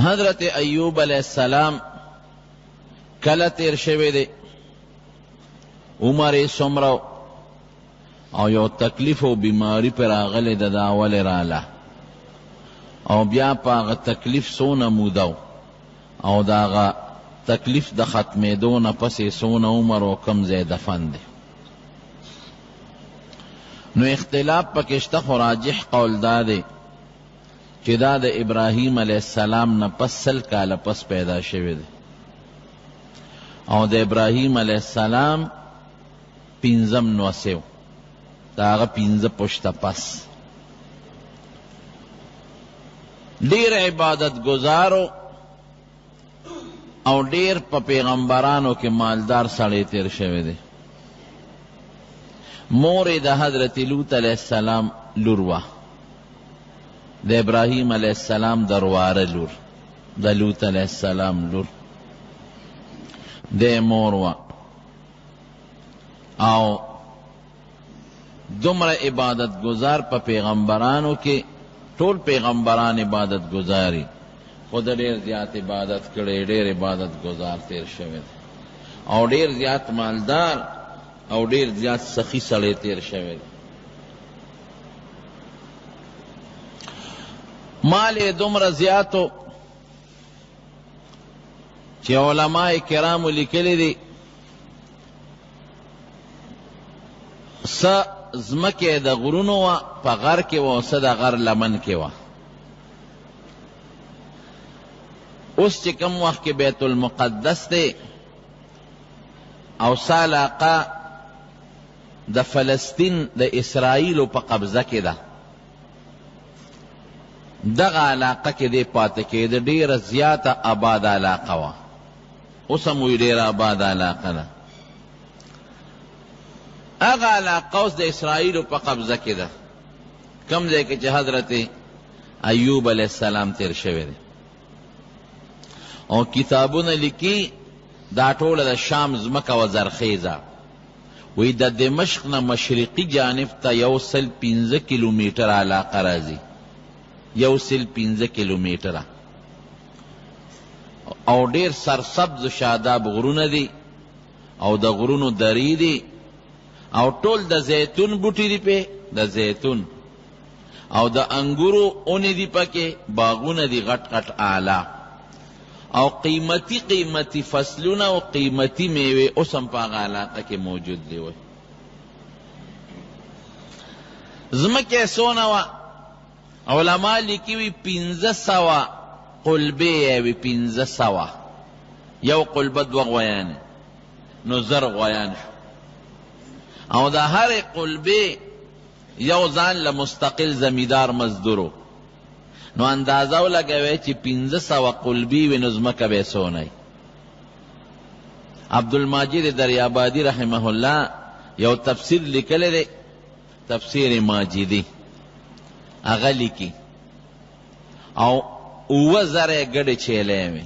حضرت ایوب علیہ السلام کله تیر شوی دی، عمر څومره او یو تکلیف او بیماری پر راغلی د اول راله، او بیا په هغه تکلیف څونه موده او د هغه تکلیف د ختمېدو نه پسې څونه عمر او کم ځای دفن دی. نو اختلاف پکې شته، خو راجح قول دا دی چې دا د ابراهیم علیه السلام نه پس 100 کاله پس پیدا شوی دی، او د ابراهیم علیه السلام 15 نوسیو، دا هغه 15 پشته پس. ډیر عبادت گزارو او ډیر په پیغمبرانو کې مالدار سړی تیر شوی دی. مور د حضرت لوط علیہ السلام لور وه، د ابراهیم علیہ السلام درواره لور، د لوط علیہ السلام لور د مور وه، او دومره عبادت گزار په پیغمبرانو کې، ټول پیغمبران عبادت گزاری، خود ډیر زیات عبادت کړي، ډیر عبادت گزار تیر شوی دی، او ډیر زیات مالدار او ډیر زیات سخی سړی تیر شوی دی. مال یې دومره زیاتو چې علماء کرامو لیکلی دي څه ځمکې د غرونو وه په غر کې وه او څه د غر لمن کې وه. اوس چې کم وخت کې بیت المقدس دی او څه علاقه د فلسطین د اسرائیلو په قبضه کې ده، دغه علاقه کې دی پاتې کېده، ډېره زیاته آباده علاقه وه، اوس هم وایي ډېره آباده علاقه ده. هغه علاقه اوس د اسرائیلو په قبضه کې ده، کم ځای کې چې حضرت ایوب علیہ السلام تیر شوی دی. او کتابونه لیکي دا ټوله د شام ځمکه و زرخیزه، وی د دمشق نه مشرقي جانب ته 115 کیلومیټر علاقه راځي، 115 کیلومیټره، او ډیر سرسبز شاداب غرونه دي او د غرونو درې دي، او ټول د زیتون بوټي دي، په د زیتون او د انګورو اونې دي، پکې باغونه دي غټ غټ اعلی، او قیمتي فصلونه او قیمتي میوه اوس هم په هغه علاقه کې موجود دی. وای ځمکې څونه وه؟ علما لیکي وي 1500 قلبې وي، 1500، یو قلبه 2 غویانې، نو 1000 غویان شو، او د هرې قلبې یو ځان له مستقل زمیدار مزدورو، نو اندازه ولګوئ چې 1500 قلبي وي، نو ځمکه به یې څونه. عبدالماجد دریابادي رحمه الله یو تفسیر لیکلی دی، تفسیر ماجدی، هغه لیکي، او 7000 ګډې چیلې وې،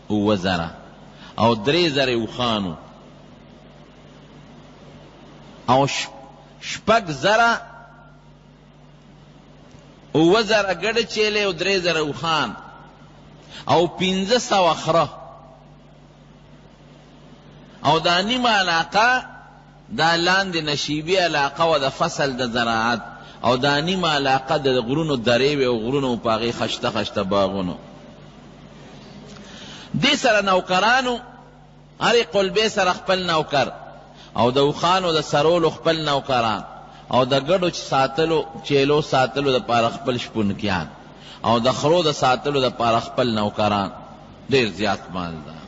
7000 او 3000 اوښانو، او 6,000 7000 ګډې چیلې او 3000 اوښان او 1500 خره، او دا نیمه علاقه دا لاندې نشیبي علاقه و د فصل د زراعت، او دا نیمه علاقه د غرونو درې وې او غرونو په هغې خشته خشته باغونو. دې سره نوکرانو، هرې قلبې سره خپل نوکر، او د اوښانو د سرولو خپل نوکران، او د ګډو ساتلو چیلو ساتلو د پاره خپل شپونکیان، او د خرو د ساتلو د پاره خپل نوکران. ډیر زیات مالدار،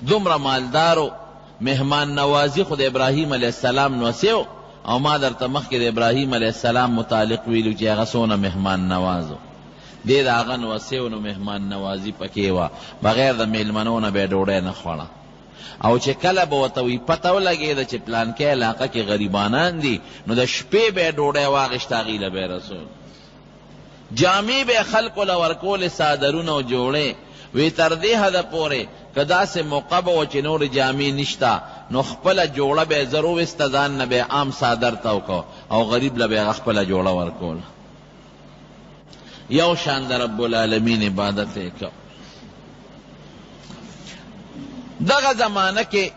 دومره مالدارو. مهمان نوازی خود ابراهیم علیہ السلام نوسیو، او ما درته مخکې د ابراهیم علیہ السلام متعلق ویلو چې هغه څونه مهمان نوازو، دې د هغه نوسیو نو مهمان نوازی پکې وه، بغیر د میلمنو نه به یې ډوډۍ نه خوړه. او چې کله به ورته وي پته ولګېده چې پلانکې علاقه کې غریبانان دي، نو د شپې به یې ډوډۍ واغېشته، هغې له به یې رسول، جامې به یې خلکو له ورکولې، څادرونه او جوړې. وی تر دې حده پورې که داسې موقع به وه چې نورې جامې نشته، نو خپله جوړه به یې زر وویسته، ځان نه به یې عام څادر ته وکړه، او غریب له به یې هغه خپله جوړه ورکوله. یو شان د رب العالمین عبادت یې کو. دغه زمانه کې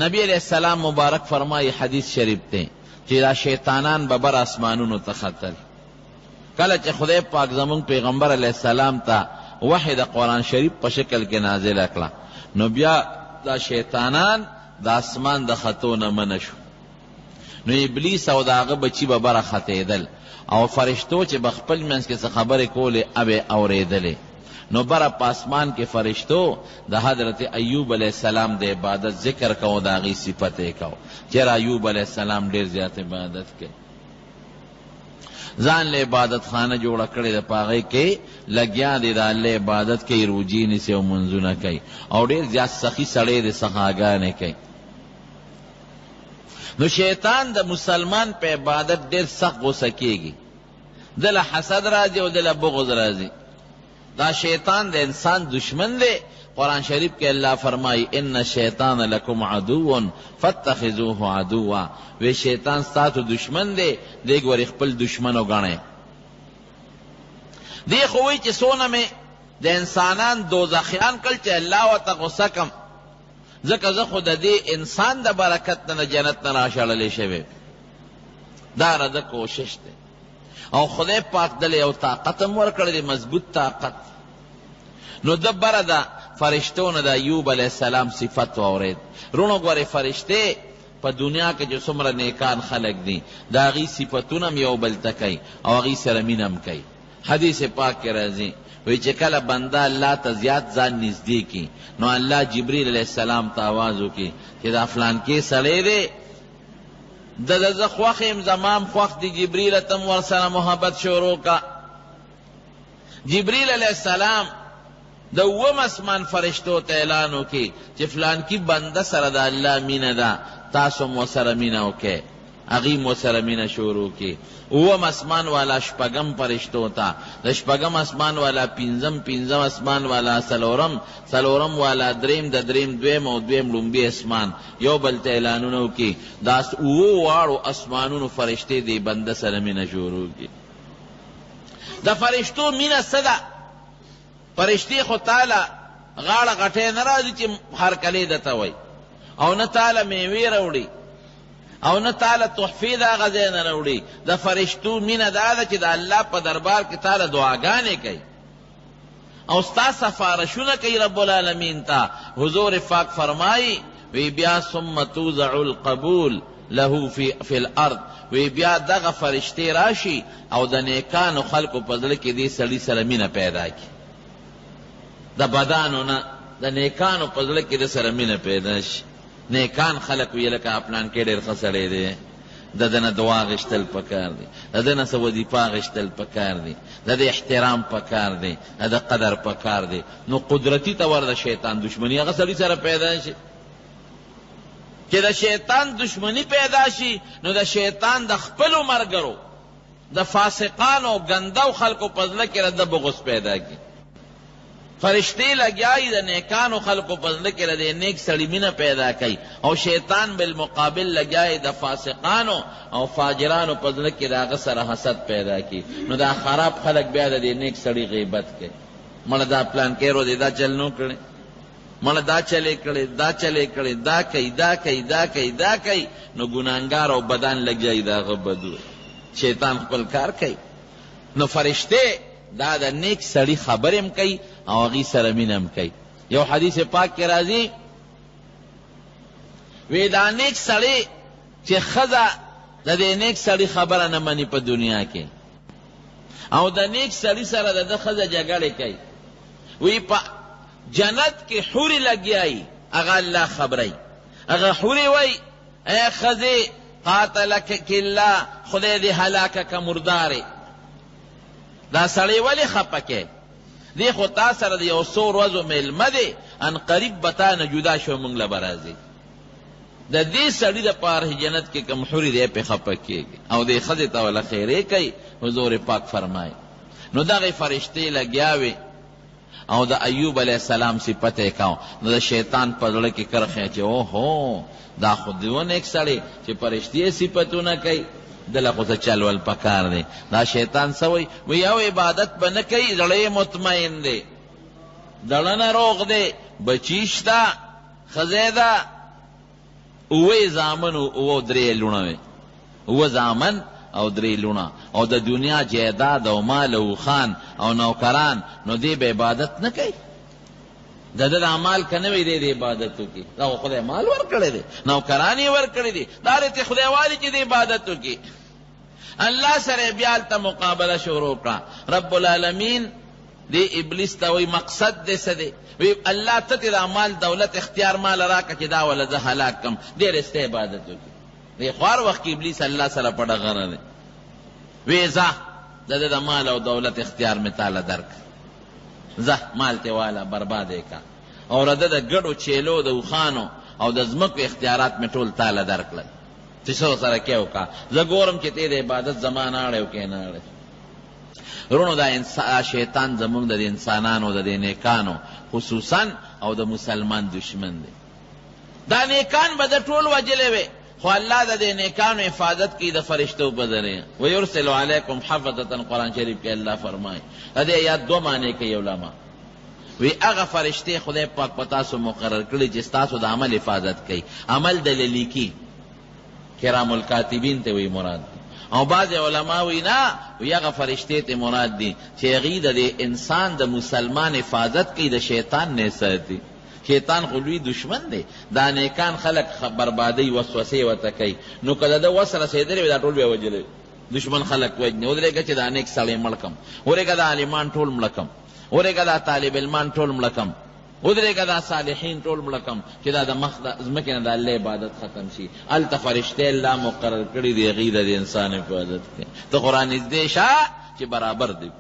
نبی علیہ السلام مبارک فرمائی حدیث شریف تے چې دا شیطانان ببر اسمانونو ته ختل. کله چې خدای پاک زمون پیغمبر علیہ السلام ته وحی د قرآن شریف په شکل کې نازل کړه، نو بیا دا شیطانان د اسمان د خطو نه منع شو. نو ابلیس او داغه بچی ببره ختېدل او فرشتو چې بخپل منځ کې څه خبرې کولې ابې اورېدلې. نو بره پاسمان کې فرشتو د حضرت ایوب علیہ السلام د عبادت ذکر کو، دا غي صفت یې کو چې ایوب علیہ السلام ډیر زیات عبادت کوي. ځان له عبادت خانه جوړه کړې د پاغې کې لګیا دی د الله عبادت کوي، روجي نیسي او منځونه کوي او ډیر زیات سخی سړی د سخاګانې کوي. نو شیطان د مسلمان په عبادت ډیر سخت غوسه کېږي، دله حسد راځي او دله بغض راځي. دا شیطان د انسان دشمن دی. قرآن شریف کے اللہ فرمائی ان الشیطان لکم عدو فاتخذوه عدوا، وی شیطان ستاسو دشمن دی، دیکھ ور خپل دشمنو گانے. دی خوئی چی سونا میں د انسانان دوزخیان کل چی اللہ و تا غصہ کم ذکر زخو دا دی انسان دا برکت نا جنت نا راشاڑلے شوے. دا رد کوشش دی او خدای پاک دل یو طاقتم ورکړی دی، مضبوط طاقت. نو دبره دا فرشتو نه د ایوب علیہ السلام صفت واورید. رونو ګورې فرشتے په دنیا کې جو څومره نیکان خلق دي دا غي صفتونه هم یو بل ته کوي او هغې سره مینه هم کوي. حدیث پاک کې راځي وی چې کله بنده الله ته زیات ځان نږدې کی نو الله جبریل علیہ السلام ته آواز وکړي چې دا فلان کې سړی دی د خوښ یم زمام خوښ دی، جبریل تم ورسره محبت شروع کا. جبریل علیہ السلام د اووم اسمان فرشتو ته اعلان وکړي چې فلان کی بنده سره د الله مینه ده، تاسو مو سره مینه وکړئ. هغې مو سره مینه شروع کړي. اووم اسمان والا شپږم فرشتو ته، د شپږم اسمان والا پنځم اسمان والا څلورم والا دریم، د دریم دویم او دویم لومبي اسمان یو بل ته اعلانونه وکړي. دا اوو واړو اسمانونو فرشتې د بنده سره مینه شروع کړي. د فرشتو مینه څه ده؟ فرشتې خو تعالی غاړه غټې نه راځي چې هر کلی درته وایي، او نه تعالی میوې راوړي او نه تعالی تحفې د هغه ځای نه راوړي. د فرشتو مینه دا ده چې د الله په دربار کې تعالی دعاګانې کوي او ستا سفارشونه کوي رب العالمین ته. حضور پاک فرمایي وی بیا ثم توزع القبول له فی الارض، وی بیا دغه فرشتې راشي او د نیکانو خلکو په زړه کې دې سړي سره مینه پیدا کړي. د بدانو نه د نیکانو په زړه کې د سره مینه پیدا شي. نیکان خلق وی لکه پلان کې ډېر ښه سړی دی، د ده نه دعا غشتل پکار دی، د ده نه څه وظیفه غشتل پکار دی، د ده احترام پکار دی، د ده قدر پکار دی. نو قدرتی طور د شیطان دشمنی هغه سړي سره پیدا شي. چې د شیطان دشمنی پیدا شي نو د شیطان د خپلو ملګرو د فاسقانو ګندو خلکو په زړه کې د بغض پیدا کړي. فرشتے لگیائی دا نیکانو خلقو پزلے کے ردے نیک سڑی مینہ پیدا کی، او شیطان بالمقابل لگیائی دا فاسقانو او فاجرانو پزلے کے دا غصر حسد پیدا کی. نو دا خراب خلق بیا دا دے نیک سڑی غیبت کے مالا دا پلان کے رو دے دا چلنو کرے، مالا دا چلے کرے، دا چلے کرے، دا کئی دا کئی دا کئی دا کئی، نو گناہگار او بدان لگ جائی دا غبدو شیطان خپل کار کئی. نو فرشتے دا دا نیک سڑی خبرم کئی او غی سره مینم کوي. یو حدیث پاک کې راځي وی دا نیک سړی چې ښځه د دې نیک سړي خبره نه مني په دنیا کې او د نیک سړي سره د ده ښځه جګړې کوي، وی په جنت کې حورې لګیایي هغه الله خبروي. هغه حورې وی ای ښځې قاتلک الله، خدای دې هلاکه که مردارې. دا سړی ولې خفه کوي؟ دی خو تا سره د یو څو ورځو میلمه دی، ان قریب به تا نه جدا شو مونږ له به راځي. د دې سړي دپاره جنت کې کوم حورې دی پې خفه کېږي او دې ښځې ته وله خیرې کوي. حضور پاک فرمایي نو دغې فرشتې لګیا وې او د ایوب علیہ السلام صفت یې کاو. نو د شیطان په زړه کې کرښې چې اوهو دا خو دیو نیک سړی چې فرشتې صفتونه کوي، دله خو څه چل ول پکار دی. دا شیطان څه وایي؟ وی یو عبادت به نه کوي، زړه مطمئن دی، زړه نه روغ دی، بچی شته، ښځی ده، اوه زامن اوه درې لوڼه وې، اوه زامن او درې لوڼه، او د دنیا جیداد او مال او خان او نوکران، نو دی به عبادت نه کوي؟ د ده د مال که نه وي دی د عبادت وکړي؟ دا خو خدای مال ورکړی دی، نوکران یې ورکړي دي، دا رته خدای والي چې د عبادت وکړي. الله سره بیا هلته مقابله شروع کړه. رب العالمین دی ابلیس ته وایي مقصد دی څه دی؟ وی الله ته د مال دولت اختیار مال راکړه چې دا وله زه هلاک کړم، دی رسته عبادت وکړي. دی خو هر وخت کې ابلیس الله سره په ډغه نه دی. وی ځه د ده د مال او دولت اختیار مې تاله درکړه، ځه مال ته واله برباد یې کړه، او د ده د ګډو چیلو د اوښانو او د ځمکو اختیارات مې ټول تاله درکړل چې څه ورسره کې وکړه، زه ګورم چې ته د عبادت زما نه اړې او کې نه اړې. ورونو دا شیطان زمونږ د انسانانو د نیکانو خصوصا او د مسلمان دشمن دی. دا نیکان به د ټول وجلې وې، خو الله د دې نیکانو حفاظت کوي د فرشتو په ذریعه. ویرسل علیکم حفظة، قرآن شریف کې الله فرمایي. د دې آیات دو معنی کوي علما. وی هغه فرشتې خدای پاک په تاسو مقرر کړي چې ستاسو د عمل حفاظت کوي، عمل د لیکي، کرام الکاتبین ته وی مراد. او بعض علما وی نه، وی هغه فرشتې ته مراد دي چې هغوی د انسان د مسلمان حفاظت کوي، د شیطان نه ساتي. شیطان خو لوی دشمن دی، دا نیکان خلق بربادی وسوسې ورته کوي، نو که د ده وس رسېدلی وي دا ټول بیا وجلی دشمن خلق وجني. ودرېږه چې دا نیک سړی مړ کم، ورېږه دا عالمان ټول مړه کم، ورېږه دا طالب علمان ټول مړه کم، ودرېږه دا صالحین ټول مړه کم، چې دا د مخ د ځمکې نه د الله عبادت ختم شي. هلته فرشتې الله مقرر کړي دي هغوی د انسان حفاظت کوي. ته قرآن نږدې شه چې برابر دی،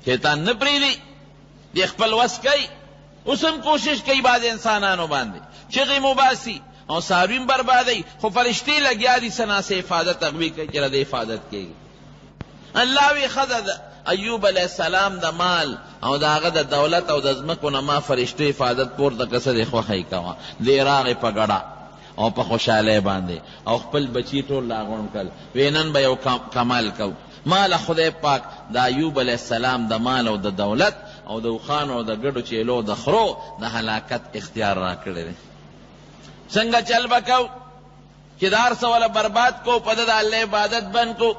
شیطان نه پرېږدي، دی خپل وس کوي. اوس هم کوشش کوي بعض انسانانو باندې چغې مباسي او څاروي بربادوي، خو فرشتې لګیا دي څه ناسې حفاظت هغوی کوي چې د حفاظت کېږي. الله وی ښځه د ایوب علیه السلام د مال او د هغه د دولت او د ځمکو نه ما فرشتو حفاظت پورته که څه دی خوښی کوه. دی راغې په ګډه او په خوشحالۍ باندې او خپل بچي ټول راغونډ کړل، وی نن به یو کمال کو. ما له خدای پاک د ایوب علیه السلام د مال او د دولت او د اوښانو او د ګډو چیلو د خرو د هلاکت اختیار را کړی دی. څنګه چل به کو چې د هر څه وله برباد کو، په ده د الله عبادت بند کو.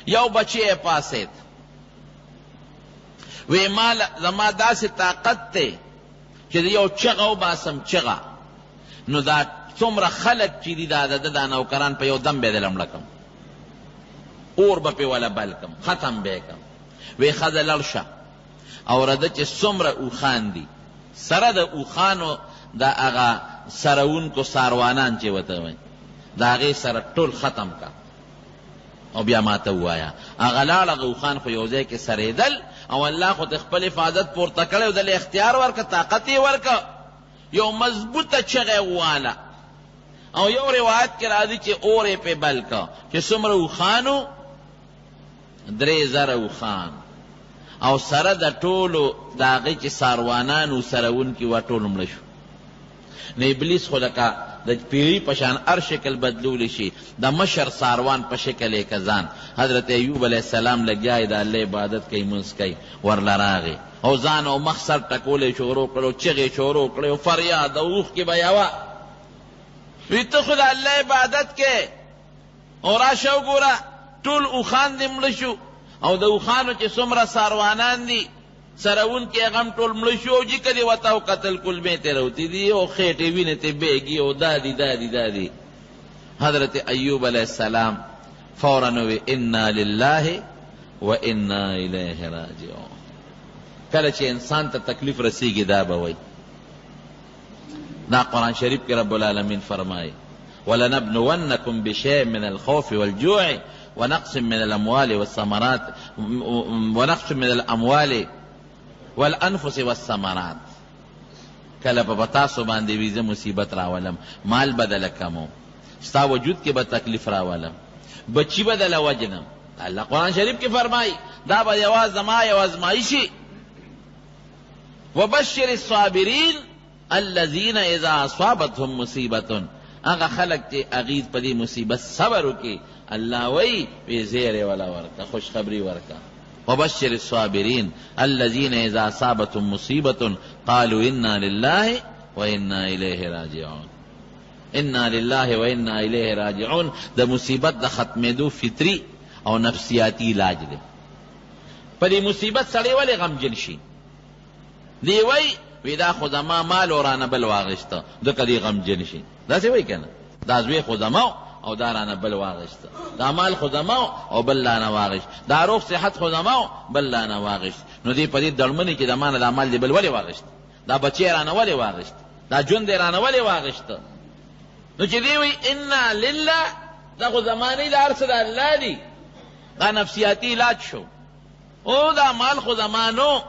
یو بچی یې پاسید، وی زما داسې طاقت دی چې یو چغه وباسم چغه، نو دا څومره خلک چې دي دا د ده دا نوکران په یو دم به یې لمړه کم، اور به پې وله بل کم، ختم به یې کم. وی ښځه لړ شه او رده چې څومره اوښان دي سره د اوښانو د هغه سروونکو ساروانان چې ورته وایي د هغې سره ټول ختم کا، او بیا ماته ووایه. هغه لاړ، هغه اوښان خو یو ځای کې سرېدل، او الله خو د خپل حفاظت پورته کړی او دله اختیار ورکه، طاقت یې ورکه، یو مضبوطه چغه واله. او یو روایت کې راځي چې اور یې پې بل که، چې څومره اوښانو 3000 اوښان او سره د ټولو د هغې چې ساروانانو سروونکي وه ټول مړه شو. نو ابلیس خو لکه د پیری په شان هر شکل بدلولی شي، د مشر ساروان په شکل یې کزان. حضرت ایوب علیه السلام لګیا د الله عبادت کوي، مونځ کوي، ورله راغی او ځان او مخ سر ټکولی شروع کړو، چغې شروع کړې او فریاد او اوښکې به یوه. وی ته خو د الله عبادت کې او راشه وګوره ټول اوښان دې مړه شو، او د اوښانو چې څومره ساروانان دي سروونکي هغه هم ټول مړه شو، او جکه دې ورته وکتل کلمې ترې راوتې دي او خېټې وینې ترې بیږي او دا دي. حضرت ایوب علیه السلام فوراً وی انا لله و انا الیه راجعون. کله چې انسان ته تکلیف رسیږي دا به وایي. دا قرآن شریف کې رب العالمین فرمایي وَلَنَبْلُوَنَّكُمْ بِشَيْءٍ مِّنَ الْخَوْفِ وَالْجُوعِ ونقص من الأموال والثمرات ونقص من الأموال والأنفس والثمرات. کله په تاسو باندې ویزه مصیبت راولم، مال بدل کمو، ستا وجود کې به تکلیف راولم، بچی بدل وجنم. الله قرآن شریف کې فرمایي دا به یواز زما یو ازمایشي. وبشر الصابرین الذین اذا اصابتهم مصیبة، هغه خلق چې هغوی په دې مصیبت صبر وکړي الله وی زیر والا ورکا، خوشخبری ورکا. وبشر الصابرین الذین اذا اصابتهم مصیبة قالوا انا لله وانا الیہ راجعون. انا لله وانا الیہ راجعون د مصیبت د ختمېدو فطری او نفسیاتی علاج دی. په دې مصیبت سړی ولې غمجن شي؟ دی وی دا خو زما مال او رانه بل واغشته، ځکه دی غمجن شي. داسې وایي که نه؟ دا زوی خو زما او دا رانه بل واغشته، دا مال خو زما او بل رانه واغشت، دا روغ صحت خو زما بل رانه واغشت. نو دی په دې دړمنې کې د ما نه دا مال دی بل ولې واغشت، دا بچی رانه ولې واغشت، دا ژوند دی رانه ولې واغشته. نو چې دی وی انا لله، دا خو زما نه، دا هر څه د الله دی. دا نفسیاتي علاج شو. او دا مال خو زما نو،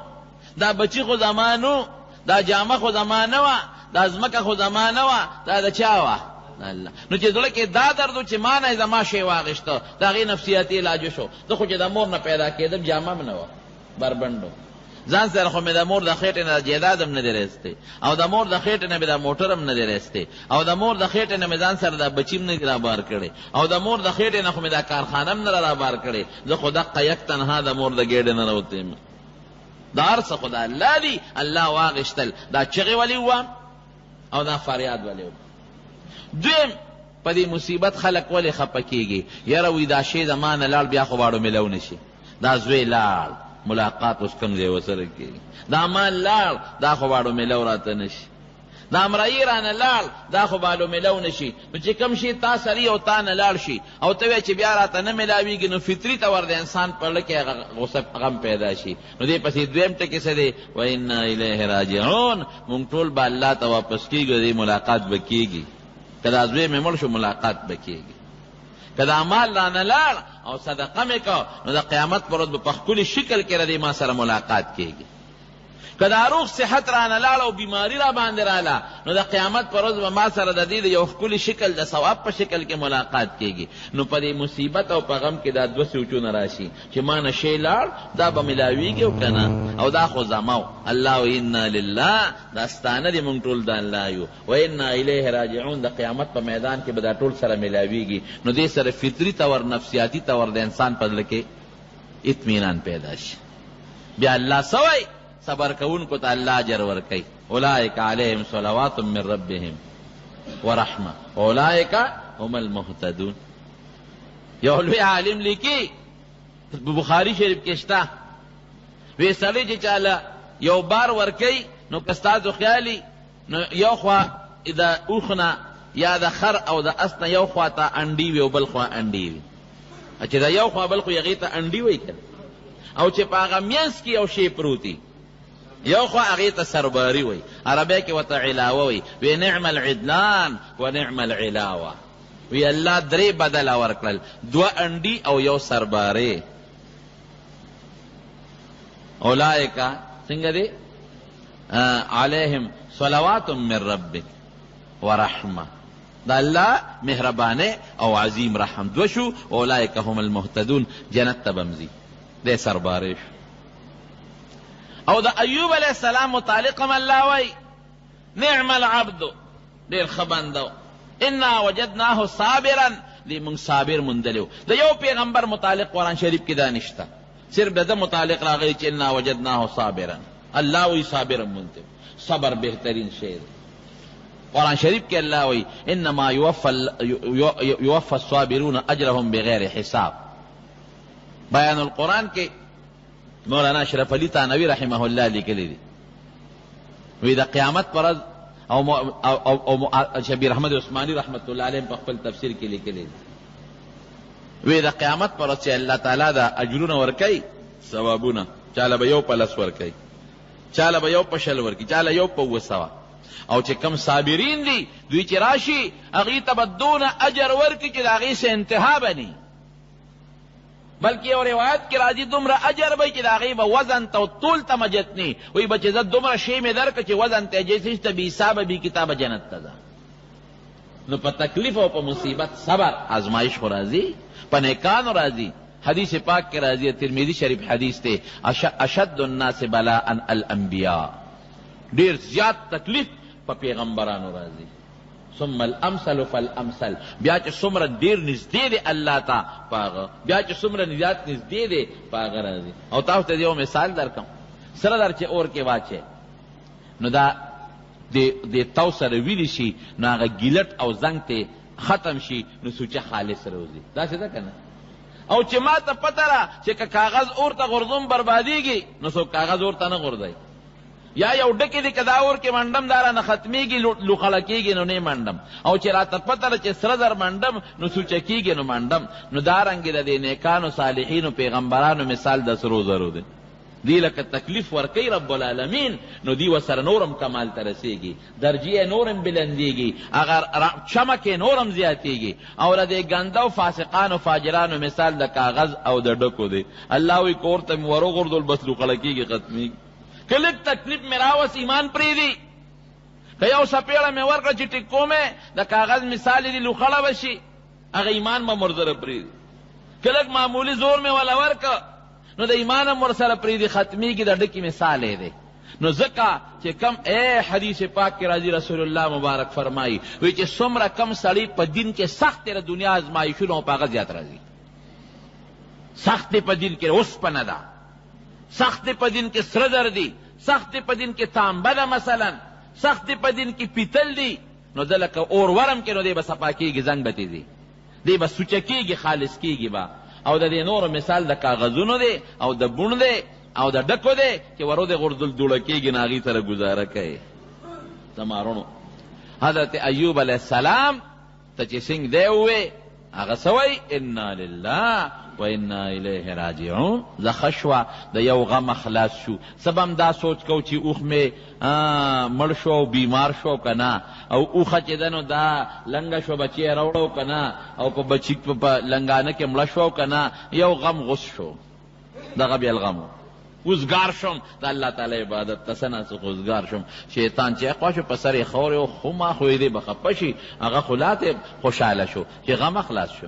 دا بچی خو زما نو، دا جامه خو زما نه وه، دا ځمکه خو زما نه وه، دا د چا وه؟ الله. نو چې زړه کې دا درد و چې ما نه زما شی واغېسته، د هغې نفسیاتي علاج شو. زه خو چې د مور نه پیدا کېدم جامه م نه وه، بربنډو، ځان سره خو مې د مور د خېټې نه جیداد هم نه دی رستی، او د مور د خېټې نه مې د موټر هم نه دی رستی، او د مور د خېټې نه مې ځان سره د بچي م نه را بار کړی، او د مور د خېټې نه خو مې دا کارخانه م نه را بار کړی. زه خو دقه یک تنها د مور د ګېډې نه راوتی یم. دا هر څه خو د الله دي. الله واغېشتل، دا چغې ولې ووه او دا فریاد ولې وکړه. دویم، په دې مصیبت خلک ولې خفه کېږي؟ یاره وی دا شی زما نه لاړ، بیا خو باړو میلو نه شي. دا زوی لاړ، ملاقات اوس کوم ځای ورسره کېږي. دا مال لاړ، دا خو باړو میلو راته نه شي. دا مرایي رانه لاړ، دا خو باړو میلو نه شي. نو چې کوم شي تا سري او تا نه لاړ شي او ته وایې چې بیا راته نه میلاویږي، نو فطري طور د انسان په زړه کې غصه غم پیدا شي. نو دې پسې دویم ټکي څه دی؟ وانا الیه راجعون. مونږ ټول به الله ته واپس کېږو، دې ملاقات به کېږي. که دا زوی مې مړ شو ملاقات به کېږي. که دا مال رانه لاړ او صدقه مې کو، نو د قیامت پر ورځ به په ښکلي شکل کې ردې ما سره ملاقات کېږي. که دا روغ صحت رانه لاړ او بیماري را باندې راله، نو د قیامت پر ورځ به ما سره د دې د یو ښکلي شکل د ثواب په شکل کې ملاقات کېږي. نو په دې مصیبت او په غم کې دا دوه سوچونه راشي چې ما نه شی لاړ، دا به میلاویږي او که نه، او دا خو زما و. الله و انا لله، دا ستانه دي مونږ ټول د الله یو، و انا الیه راجعون. د قیامت په میدان کې به دا ټول سره میلاویږي. نو دې سره فطري طور، نفسیاتي طور د انسان په زړه کې اطمینان پیدا شي. بیا الله سوی صبر کوونکو ته الله اجر ورکوي. اولئک علیهم صلوات من ربهم ورحمه اولئک هم المهتدون. یو لوی عالم لیکي، بخاری شریف کې شته، وی سړی چې چاله یو بار ورکوي، نو که ستاسو خیالي، نو یو خوا د اوښ نه یا د خر او د اس نه یو خوا ته انډي وي او بل خوا انډي وي، چې د یو خوا بل خو هغې ته انډي وایي که، او چې په هغه منځ کې یو شی پروتي، یو خوا هغې ته سرباري وایي، عربی کې ورته علاوه وایي. وی نعم العدلان و نعم العلاوه. وی الله درې بدله ورکړل، دوه انډي او یو سرباري. اولئک څنګه دی؟ علیهم صلوات من ربک ورحمه. دا الله مهربانه او عظیم رحم دو شو. اولئک هم المهتدون، جنت ته بمزي، دې سرباري شو. او د ایوب علیہ السلام متعلقم الله وی نعم العبد، ډېر ښه بنده، انا وجدناه صابرا، دې موږ صابر موندلیو. د یو پیغمبر متعلق قرآن شریف کې دا نشته، صرف د ده متعلق راغلی چې انا وجدناه صابرا. الله وی صابر مونته، صبر بهترین شی دی. قرآن شریف کې الله وی انما یوفى الصابرون اجرهم بغیر حساب. بیان القرآن کې مولانا اشرف علی تانوی رحمه الله لیکلی دی، وی د قیامت پر ورځ او شبیر احمد عثماني رحمت الله علیه په خپل تفسیر کې لیکلی دی، وی د قیامت پر ورځ چې الله تعالی د اجرونه ورکوي، ثوابونه، چاله به یو په لس ورکوي، چاله به یو په شل ورکوي، چاله یو په 200. او چې کم صابرین دي دوی چې راشي هغې ته به دونه اجر ورکړي چې د هغې څه انتها به نه، بلکې یو روایت کې راځي دومره اجر به چې د هغې به وزن ته او طول ته مجت نه وایي به چې زه دومره شی مې درکړه چې وزن ته جیسې ته بې حسابه بې کتابه جنت ته ځه. نو په تکلیف او په مصیبت صبر، آزمایش خو راځي، په نیکانو راځي. حدیث پاک کې راځي، ترمذی شریف حدیث ته، اشد الناس بلاء الانبیاء، ډېر زیات تکلیف په پیغمبرانو راځي. ثم الامثل فالامثل، بیا چې څومره ډیر نږدې دی الله ته پاغه، بیا چې څومره نجات نږدې دی پاغه راځي. او تاسو ته یو مثال درکم، سره در چې اور کې واچې نو دا د تو سره ویلی شي نو هغه ګیلټ او زنګ ته ختم شي نو سوچه خالص روزي. داسې ده که نه؟ او چې ما ته پته را چې که کاغذ اور ته غورځوم بربادېږي نو څوک کاغذ اور ته نه غورځوي، یا یو ډکې دی که دا اور کې منډم دا رانه ختمېږي لوخړه کېږي نو نه منډم، او چې راته پته ده چې سره زر منډم نو سوچه کېږي نو منډم. نو دارنګې د دې نیکانو صالحینو پیغمبرانو مثال د سرو زرو دی. دی لکه تکلیف ورکی رب العالمین نو دی وسره نورم کمال ته رسیږي، درجې نورم بلندیږي، اگر چمک نورم زیاتیږي. او د دې ګنده او فاسقانو فاجرانو مثال د کاغذ او د ډکو دی. الله وی کور ته مې وروغورځول بس لوخړه کېږي ختمېږي. که لږ تکلیف مې راوس ایمان پرېږدي، که یو څپېړه مې ورکړه چې ټیکو مې د کاغذ مثال یې لوخړه به شي هغه ایمان به مرزره پرېږدي. که لږ معمولي زور مې وله ورکړه نو د ایمان هم ورسره پرېږدي ختمېږي. د ډکې مثال یې دی. نو ځکه چې کم حدیث پاک کې راځي رسول الله مبارک فرمایي وی چې څومره کم سړی په دین کې سخت د دنیا ازمایښونه په هغه زیات راځي. سخت په دین کې اوسپنه ده، سخت په دین کې سره زر دي، سخت په دین کې تانبه ده، مثلا سخت په دین کې پیتل دي، نو ده لکه اور ورم کې نو دی به صفا کېږي، زنګ به تیزي، دی به سوچه کېږي، خالص کېږي به. او د دې نور مثال د کاغذونو دی او د بون دی او د ډکو دی چې ورو د غورځول دوړه کېږي نو هغې سره ګزاره کوي. زمارونو حضرت ایوب علیه السلام ته چې څنګه دی ووی هغه څه وایي انا لله و انا الیه راجعون. زخه شوه د یو غم خلاص شو. سبم دا سوچ کو چې اوښ مې مړ شو او بیمار شو که نه، او اوښه چې ده نو دا لنګه شو بچی یې راوړو که نه، او که بچی په لنګانه کې مړه شو که نه، یو غم غوس شو. دغه بیا الغم اوزګار شم د الله تعالی عبادت ته څه ناڅه اوزګار شم. شیطان چې خوا شو په سر یې خورې و خو ما خو یې دی به خفه شي، هغه خو لا خوشحاله شو چې غمه خلاص شو.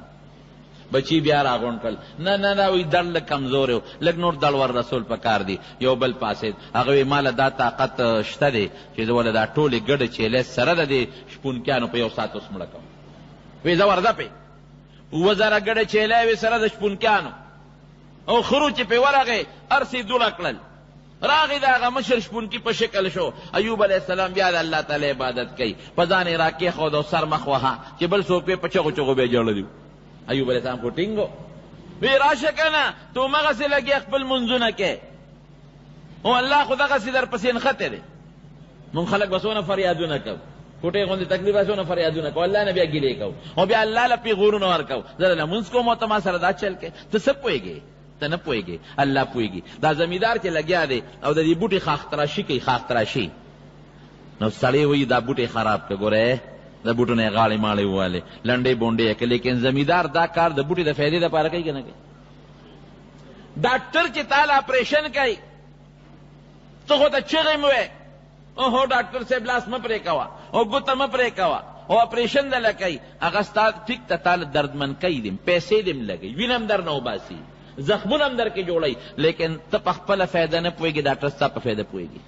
بچی بیا راغونډ کړل، نه نه نه وی دړ لږ کمزوری و، لږ نور دړ ور رسول پکار دی. یو بل پاسید هغه وی ماله دا طاقت شته دی چې زه ولې دا ټولې ګډې چیلې سره د دې شپونکیانو په یو ساعت اوس مړه کوم. وی زه ورځه پې 2000 ګډې چیلې وې سره د شپونکیانو او خرو چې پې ورغې ارسې دوړه کړل. راغی د هغه مشر شپونکي په شکل شو. ایوب علیه السلام بیا د الله تعالی عبادت کوي، په ځان یې راکېښود او سر مخ وهه چې بل څوک پې په چغو چغو بیا جړلي. ایوب علیہ السلام کو ټینګو وی راشه کنه تو مغسې لګې خپل منځونه کې، او الله خو دغسې در پسې نښتی دی. مونږ خلک به څونه فریادونه کوو، کوټې غوندې تکلیف به څونه فریادونه کوو، الله نه بیا ګیلې کوو او بیا الله له پیغورونه ورکوو. زه له لمونځ کوم او ته ما سره دا چل کې. ته څه پوهېږې؟ ته نه پوهېږې، الله پوهېږي. دا زمیندار چې لګیا دی او د دې بوټي خاختراشي کوي، خاختراشي، نو سړی وایي دا بوټی خراب که ګوره د بوټو نه یې غاړې ماړې ووالې لنډې بونډې یې که. لیکن زمیندار دا کار د بوټي د فایدې دپاره کوي که نه کوي؟ ډاکټر چې تاله اپریشن کوي ته خو ته چغې م وې اوهو ډاکټر صاحب لاس مه پرې کوه او ګوته مه پرې کوه او اپریشن دله کوي، هغه ستا ټیک ته تاله دردمن کوي دیم، پیسې دیم لګوي، وینه هم در نه وباسي، زخمونه هم در کې جوړوي، لیکن ته په خپله فایده نه پوهېږي، ډاکټر ستا په فایده پوهېږي.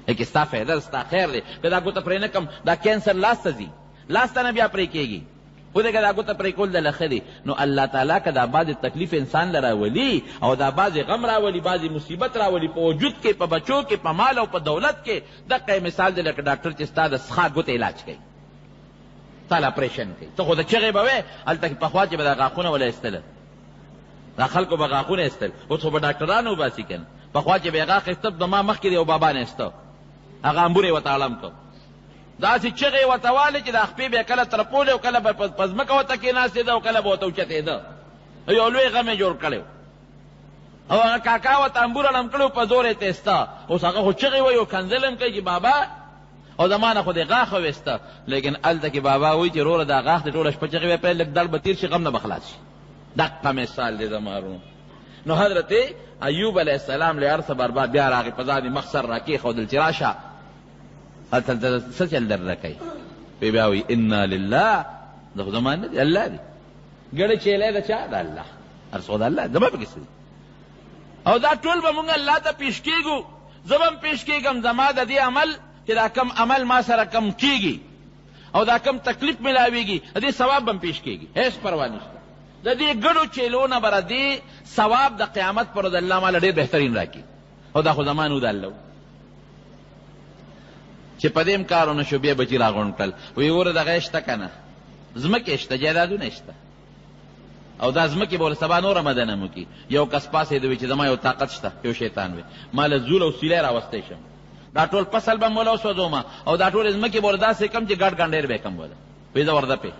لیکن ستا فایده ستا خیر دی. که دا ګوته پرې نه کړم دا کینسر لاس ته ځي، لاس ته نه بیا پرې کېږي، خو دی که دا ګوته پرې کول دله ښه دی. نو الله تعالی که دا بعضې تکلیف انسان له راولي او دا بعضې غم راولي، بعضې مصیبت راولي په وجود کې، په بچو کې، په مال او په دولت کې، دقه مثال دی لکه ډاکټر چې ستا د څښا ګوته علاج کوي، تاله اپریشن کوي. ته خو د چغې به وې هلته کې پخوا چې به دا غاښونه وله ایستله، دا خلکو به غاښونه ایستل، اوس خو به ډاکټرانو وباسي که نه. پخوا چې به یې غاښ ایسته د ما مخکې د یو بابا نه ایسته، هغه امبور یې ورته اړم کړ، داسې چغې یې ورته والې چې دا خپې به یې کله ترپولې او کله به په ځمکه ورته کېناستېده او کله به ورته اوچتېده. یو لوی غم یې جوړ کړی او هغه کاکا ورته امبور اړم کړی په زور یې تېسته. اوس هغه خو چغې وایي او کنځل هم کوي چې بابا او زما نه خو دې غاښ وویسته، لیکن هلته کې بابا وایي چې وروره دا غاښ دې ټوله شپه چغې وایي پیل لږ دړ به تېر شي غم نه به خلاص شي. دقه مثال دی زما ورونو. نو حضرت ایوب علیه السلام له هر څه برباد بیا راغی، په ځان یې مخ سر راکېښودل چې راشه هلته څه چل در رکوي؟ پې بیا وایي انا لله، دا خو زما نه دی، الله دی. ګړې چیلی د چا؟ د الله، هر څه د الله، زما پکې څه دي؟ او دا ټول به مونږ الله ته پیش کېږو. زه به هم پیش کېږم زما د دې عمل چې دا کم عمل ما سره کم کېږي او دا کم تکلیف ملاویږي د دې ثواب هم پیش کېږي، هیڅ پروا نشته. د دې ګډو چیلو نه به دې ثواب د قیامت پر ورځ الله ماله ډېر بهترین راکړي. او دا خو زمان و د الله چې په دې کار ونه شو، بیا بچي راغونډ کړل، وایي وره دغه شته که نه، ځمکې شته، جایدادونه شته، او دا ځمکې به ورته سبا نوره مدنه مو کي. یو کس پاسېده وي چې زما یو طاقت شته، یو شیطان وي، ما له زول او سیلی راوستی شم، دا ټول فصل به موله وسوځومه، او دا ټول ځمکې به ورته داسې کم چې ګډ ګنډېر به یې کم وله، وایي زه ورده پې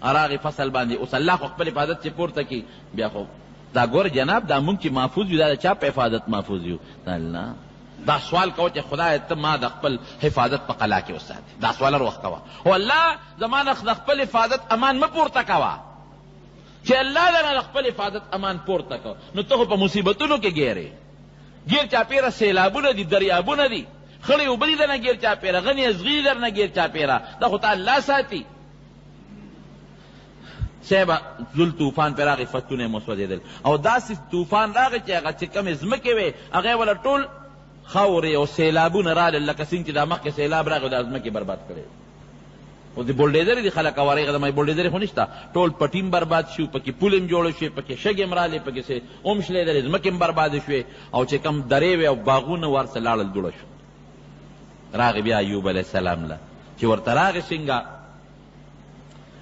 راغې فصل باندې. اوس الله خو خپل حفاظت چې پورته کي، بیا خو دا ګور جناب دا مونږ چې محفوظ یو، دا د چا په حفاظت محفوظ یو؟ دا الله. دا سوال کوه چې خدای ته ما د خپل حفاظت په قلا کې وساتې، دا سوال وخت کوه. او الله زما د خپل حفاظت امان مه پورته کوه، چې الله درنه د خپل حفاظت امان پورته کوه، نو ته خو په مصیبتونو کې ګیرې. ګیر چاپېره سیلابونه دي، دریابونه دي، خړې اوبه دي درنه ګیر چاپېره، غني ازغي درنه ګیر چاپېره، دا خو ته الله ساتي. صحیح ذل طوفان پې راغی، فتونه یې مسودېدل، او داسې طوفان راغی چې هغه چې کمې ځمکې وې هغې وله ټول خاورې او سیلابونه رالل، لکه څنګه چې دا مخکې سیلاب راغی دا ځمکې برباد کړې. او د بولډیزرې دي خلک اورېږه، د بولډیزرې خو نشته، ټول پټیم برباد شو، پکې پول هم جوړ شوې، پکې شګې هم رالې، پکې اوم شلېدلې، ځمکې هم برباده شوې، او چې کم درې وې او باغونه ورسه لاړل دوړه شو. راغی بیا ایوب علیه السلام له چې ورته راغی څنګه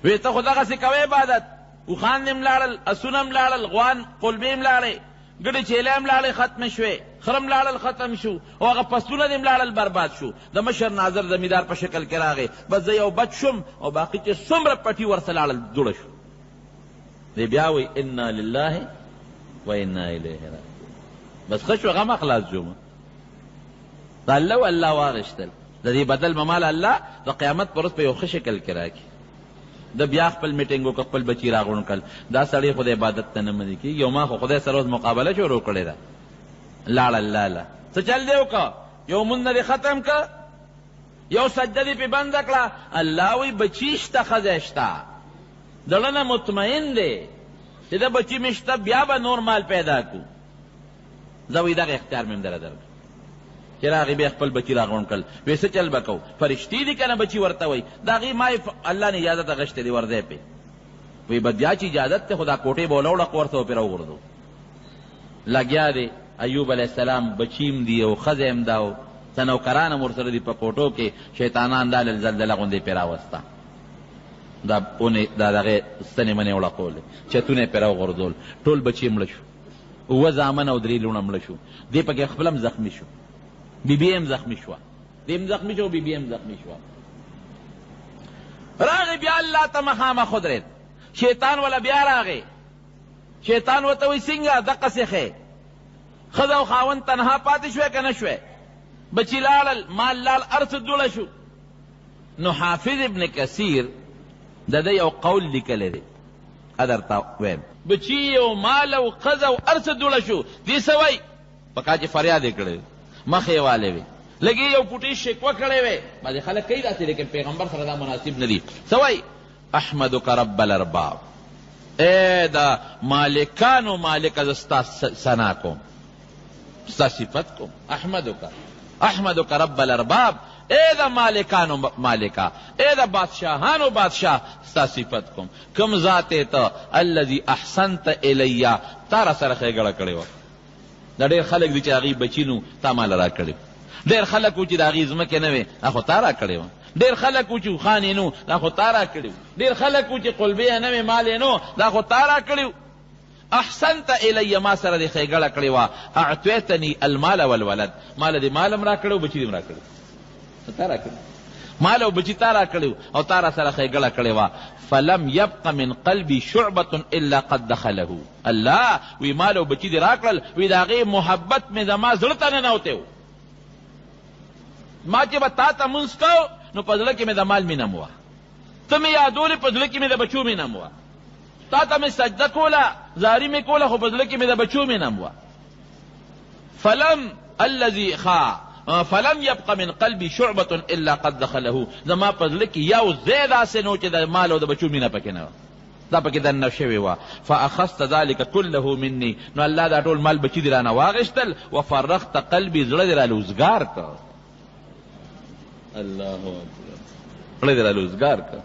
وی ته خو دغسې کوې عبادت، اوښان دې هم لاړل، اسونه هم لاړل، غوان قلبې هم لاړې، ګډې چیلې هم لاړې ختمې شوې، خره هم لاړل ختم شو، او هغه فصلونه دې هم لاړل برباد شو. د مشر ناظر زمیندار په شکل کې راغی، بس زه یو بچ شم، او باقي چې څومره پټي ورسه لاړل دوړه شو. دی بیا وی انا لله و انا الیه راجعون. بس ښه شو غم خلاص شوم، د الله و الله واغېشتل، د دې بدل به مال الله د قیامت په ورځ په یو ښه شکل کې راکړي. د بیا خپل میټینګ وکړه، خپل بچي راغونډ کړل، دا سړی خو د عبادت ته نه منې کېږي، او ما خو خدای سره اوس مقابله شروع کړې ده. لاړل لاله څه چل دی وکړه، یو مونځ دې ختم کړه، یو سجده دې پې بنده کړه. الله وایي بچي شته، ښځی شته، زړه نه مطمئن دی چې د بچي مې شته، بیا به نور مال پیدا کړو. زه وایي دغه اختیار مې هم دله درکړه چې راغی بیا خپل بچي راغونډ کړل. وی څه چل به کوو، فرشتې دي که نه بچي ورته وایي، د هغې ما الله نه اجازت اخیستې دي ورځی پې. وی بیا چې اجازت دی خو دا کوټې به ولوړه ورته به پرې راوغورځو. لګیا دی ایوب علیه السلام، بچیم دی او ښځی هم دا او څه نوکران هم ورسره دي په کوټو کې، شیطانان دا زلزله غوندې پرې راوسته، دا اونې دا دغې ستنې منې وړقولې، چتونه یې پرې راوغورځول، ټول بچي مړه شو، 7 زامن او 3 لوڼه مړه شو. دې پکې خپل هم زخمي شو، بیبی هم زخمی شوه، دی هم زخمی شو، بیبی هم زخمی شوه. راغی بیا الله ته مخامخ ودرېد، شیطان ولا بیا راغی، شیطان ورته وایي څنګه دقسې ښې ښځه او خاوند تنها پاتې شوی که نه شوی، بچي لاړل، مال لال، هر څه دوړه شو. نو حافظ ابن کثیر د ده یو قول لیکلی دی، درته وایم، بچي او مال او ښځه او هر څه دوړه شو، دې څه وایي پکار چې فریاد یې کړی مخې والے وي، لګي یو پوټی شکوه کړی وی. بعضې خلک کوي داسې، لیکن پیغمبر سره دا مناسب نه دي. څه وایي احمدک رب الارباب، ای دا مالکانو مالکه زه ستا ثنا کوم، ستا صفت کوم. احمدک رب الارباب، ای دا مالکانو مالکه، ای دا بادشاهانو بادشاه، ستا صفت کوم. کم ذات ته الذي احسنت الی، تا را سره ښېګړه کړې وه. دا ډېر خلک دي چې هغې بچي نو تا ماله را کړي، ډېر خلک و چې د هغې ځمکې نه وې دا خو تا را کړې وه، ډېر خلک و چې اوښان یې نو دا خو تا را کړي وو، ډېر خلک و چې قلبې یې نه وې مال یې نو دا خو تا را کړي وو. احسنت الی، ما سره دې ښېګړه کړې وه. اعطیتني المال والولد، ماله دې مال هم را کړی و، بچي دې هم را کړي، تا را کړي مال او بچي تا را کړي او تا را سره ښېګړه کړې وه. فلم يبق من قلبي شعبة الا قد دخله. الله وی مال او بچی دی راکړل، وی د هغې محبت مې زما زړه ته ننوتی و. ما چې به تا ته مونځ کو نو په زړه کې مې د مال مینه م وه، ته مې یادولې په زړه کې مې د بچو مینه م وه، تا ته مې سجده کوله، زاري مې کوله، خو په زړه کې مې د بچو مینه م وه. فلم يبق من قلبي شعبة الا قد دخله، زما په زړه کې یو ځای داسې نو چې د مال او د بچو مینه پکې نه وه، دا پکې دننه شوې وه. فاخذت ذلك كله مني، نو الله دا ټول مال بچي دې رانه واغېشتل. وفرغت قلبي، زړه دې راله وزګار کړ. الله اکبر. زړه دې راله اوزګار کړه.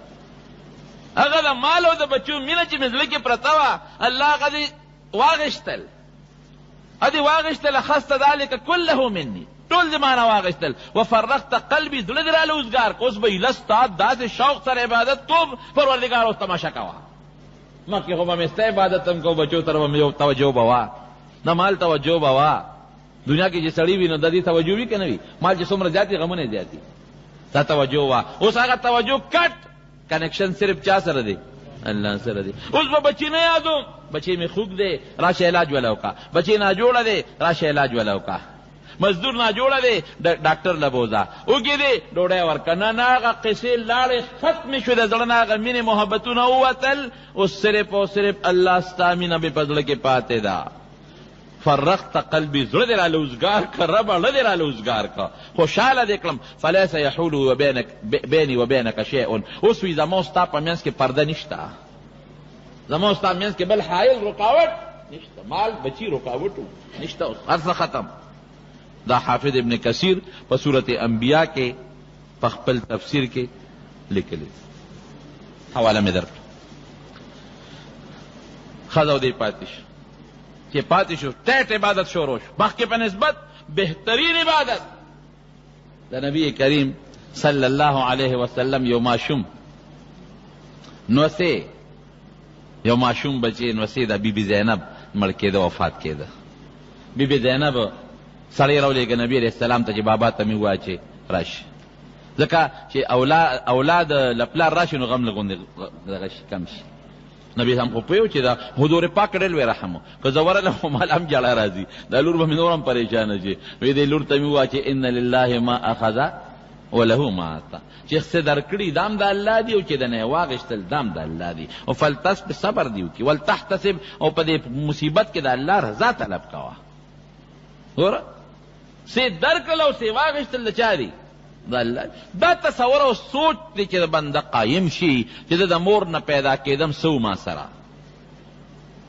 هغه د مال او د بچو مینه چې مې زړه کې پرته وه الله هغه دې واغېشتل، ادې واغېشتل. اخذت ذلک کله مني، ټول دې مانه واغېشتل. وفرقت قلبي، زړه دې راله اوزګار کړه. اوس به ایله ستا داسې شوق سره عبادت کوم پروردګار اوس تماشه کوه. مخکې خو به مې ستا عبادت هم کو، بچو طرف مې توجه به وه، د مال توجه به وه. دنیا کې چې سړی وي نو د دې توجه وي که نه وي؟ مال چې څومره زیات وي غمونه زیات وي، دا توجه وه. اوس هغه توجه کټ، کنیکشن صرف چا سره دی؟ الله سره دی. اوس به بچی نه یادوم، بچی مې خوږ دی راشه علاج وله وکړه، بچی ناجوړه دی راشه علاج وله وکړه، مزدور ناجوړه دی ډاکټر له بوځه، اوږې دی ډوډۍ ورکړه. نه هغه قصې لاړې ختمې شوې، د زړه نه هغه مینې محبتونه ووتل. اوس صرف او صرف الله ستا مینه مې په زړه کې پاتې ده. فرقت قلبي، زړه دې راله اوزګار کړه، ربه زړه دې راله اوزګار کړه، خوشحاله دې کړم. فلیس یحول بیني وبینک شیء، اوس وي زما ستا په منځ کې پرده نشته، زما ستا منځ کې بل حایل رکاوټ نشته، مال بچی رکاوټ نشته، اوس هر څه ختم. دا حافظ ابن کثیر په سورت انبیاء کې په خپل تفسیر کې لیکلی، حواله مې درکړه. ښځه دې پاتې شو، چې پاتې شو ټیټ عبادت شروع شو، مخکې په نسبت بهترین عبادت. د نبی کریم صلی الله علیه وسلم یو ماشوم نوسې، یو ماشوم بچی نوسې د بی بی زینب مړ کېده، وفات کېده. بی بی زینب سړی راولېږه نبي علیه السلام ته چې بابا ته مې ووایه چې راشي، ځکه چې اولاد له پلار راشي نو غم له غوندې دغه شي کم شي. نبی هم خو پوهیو چې دا حضور پاک ډېر لوی رحم و، که زه ورغلم خو مال هم جړه راځي، دا لور به مې نور هم پریشانه شي. وی دې لور ته مې ووایه چې ان لله ما اخذ وله ما اعطا، چې څه درکړي دام د الله دی او چې د نه واغېشتل دام د الله دی. او فلتصبر، صبر دی وکړي، ولتحتسب، او په دې مصیبت کې د الله رضا طلب کوه. ګوره څه درکړل او څه واغېشتل د چا دی؟ د الله. دا تصور او سوچ دی چې د بنده قایم شي چې د مور نه پیدا کېدم سو ما سره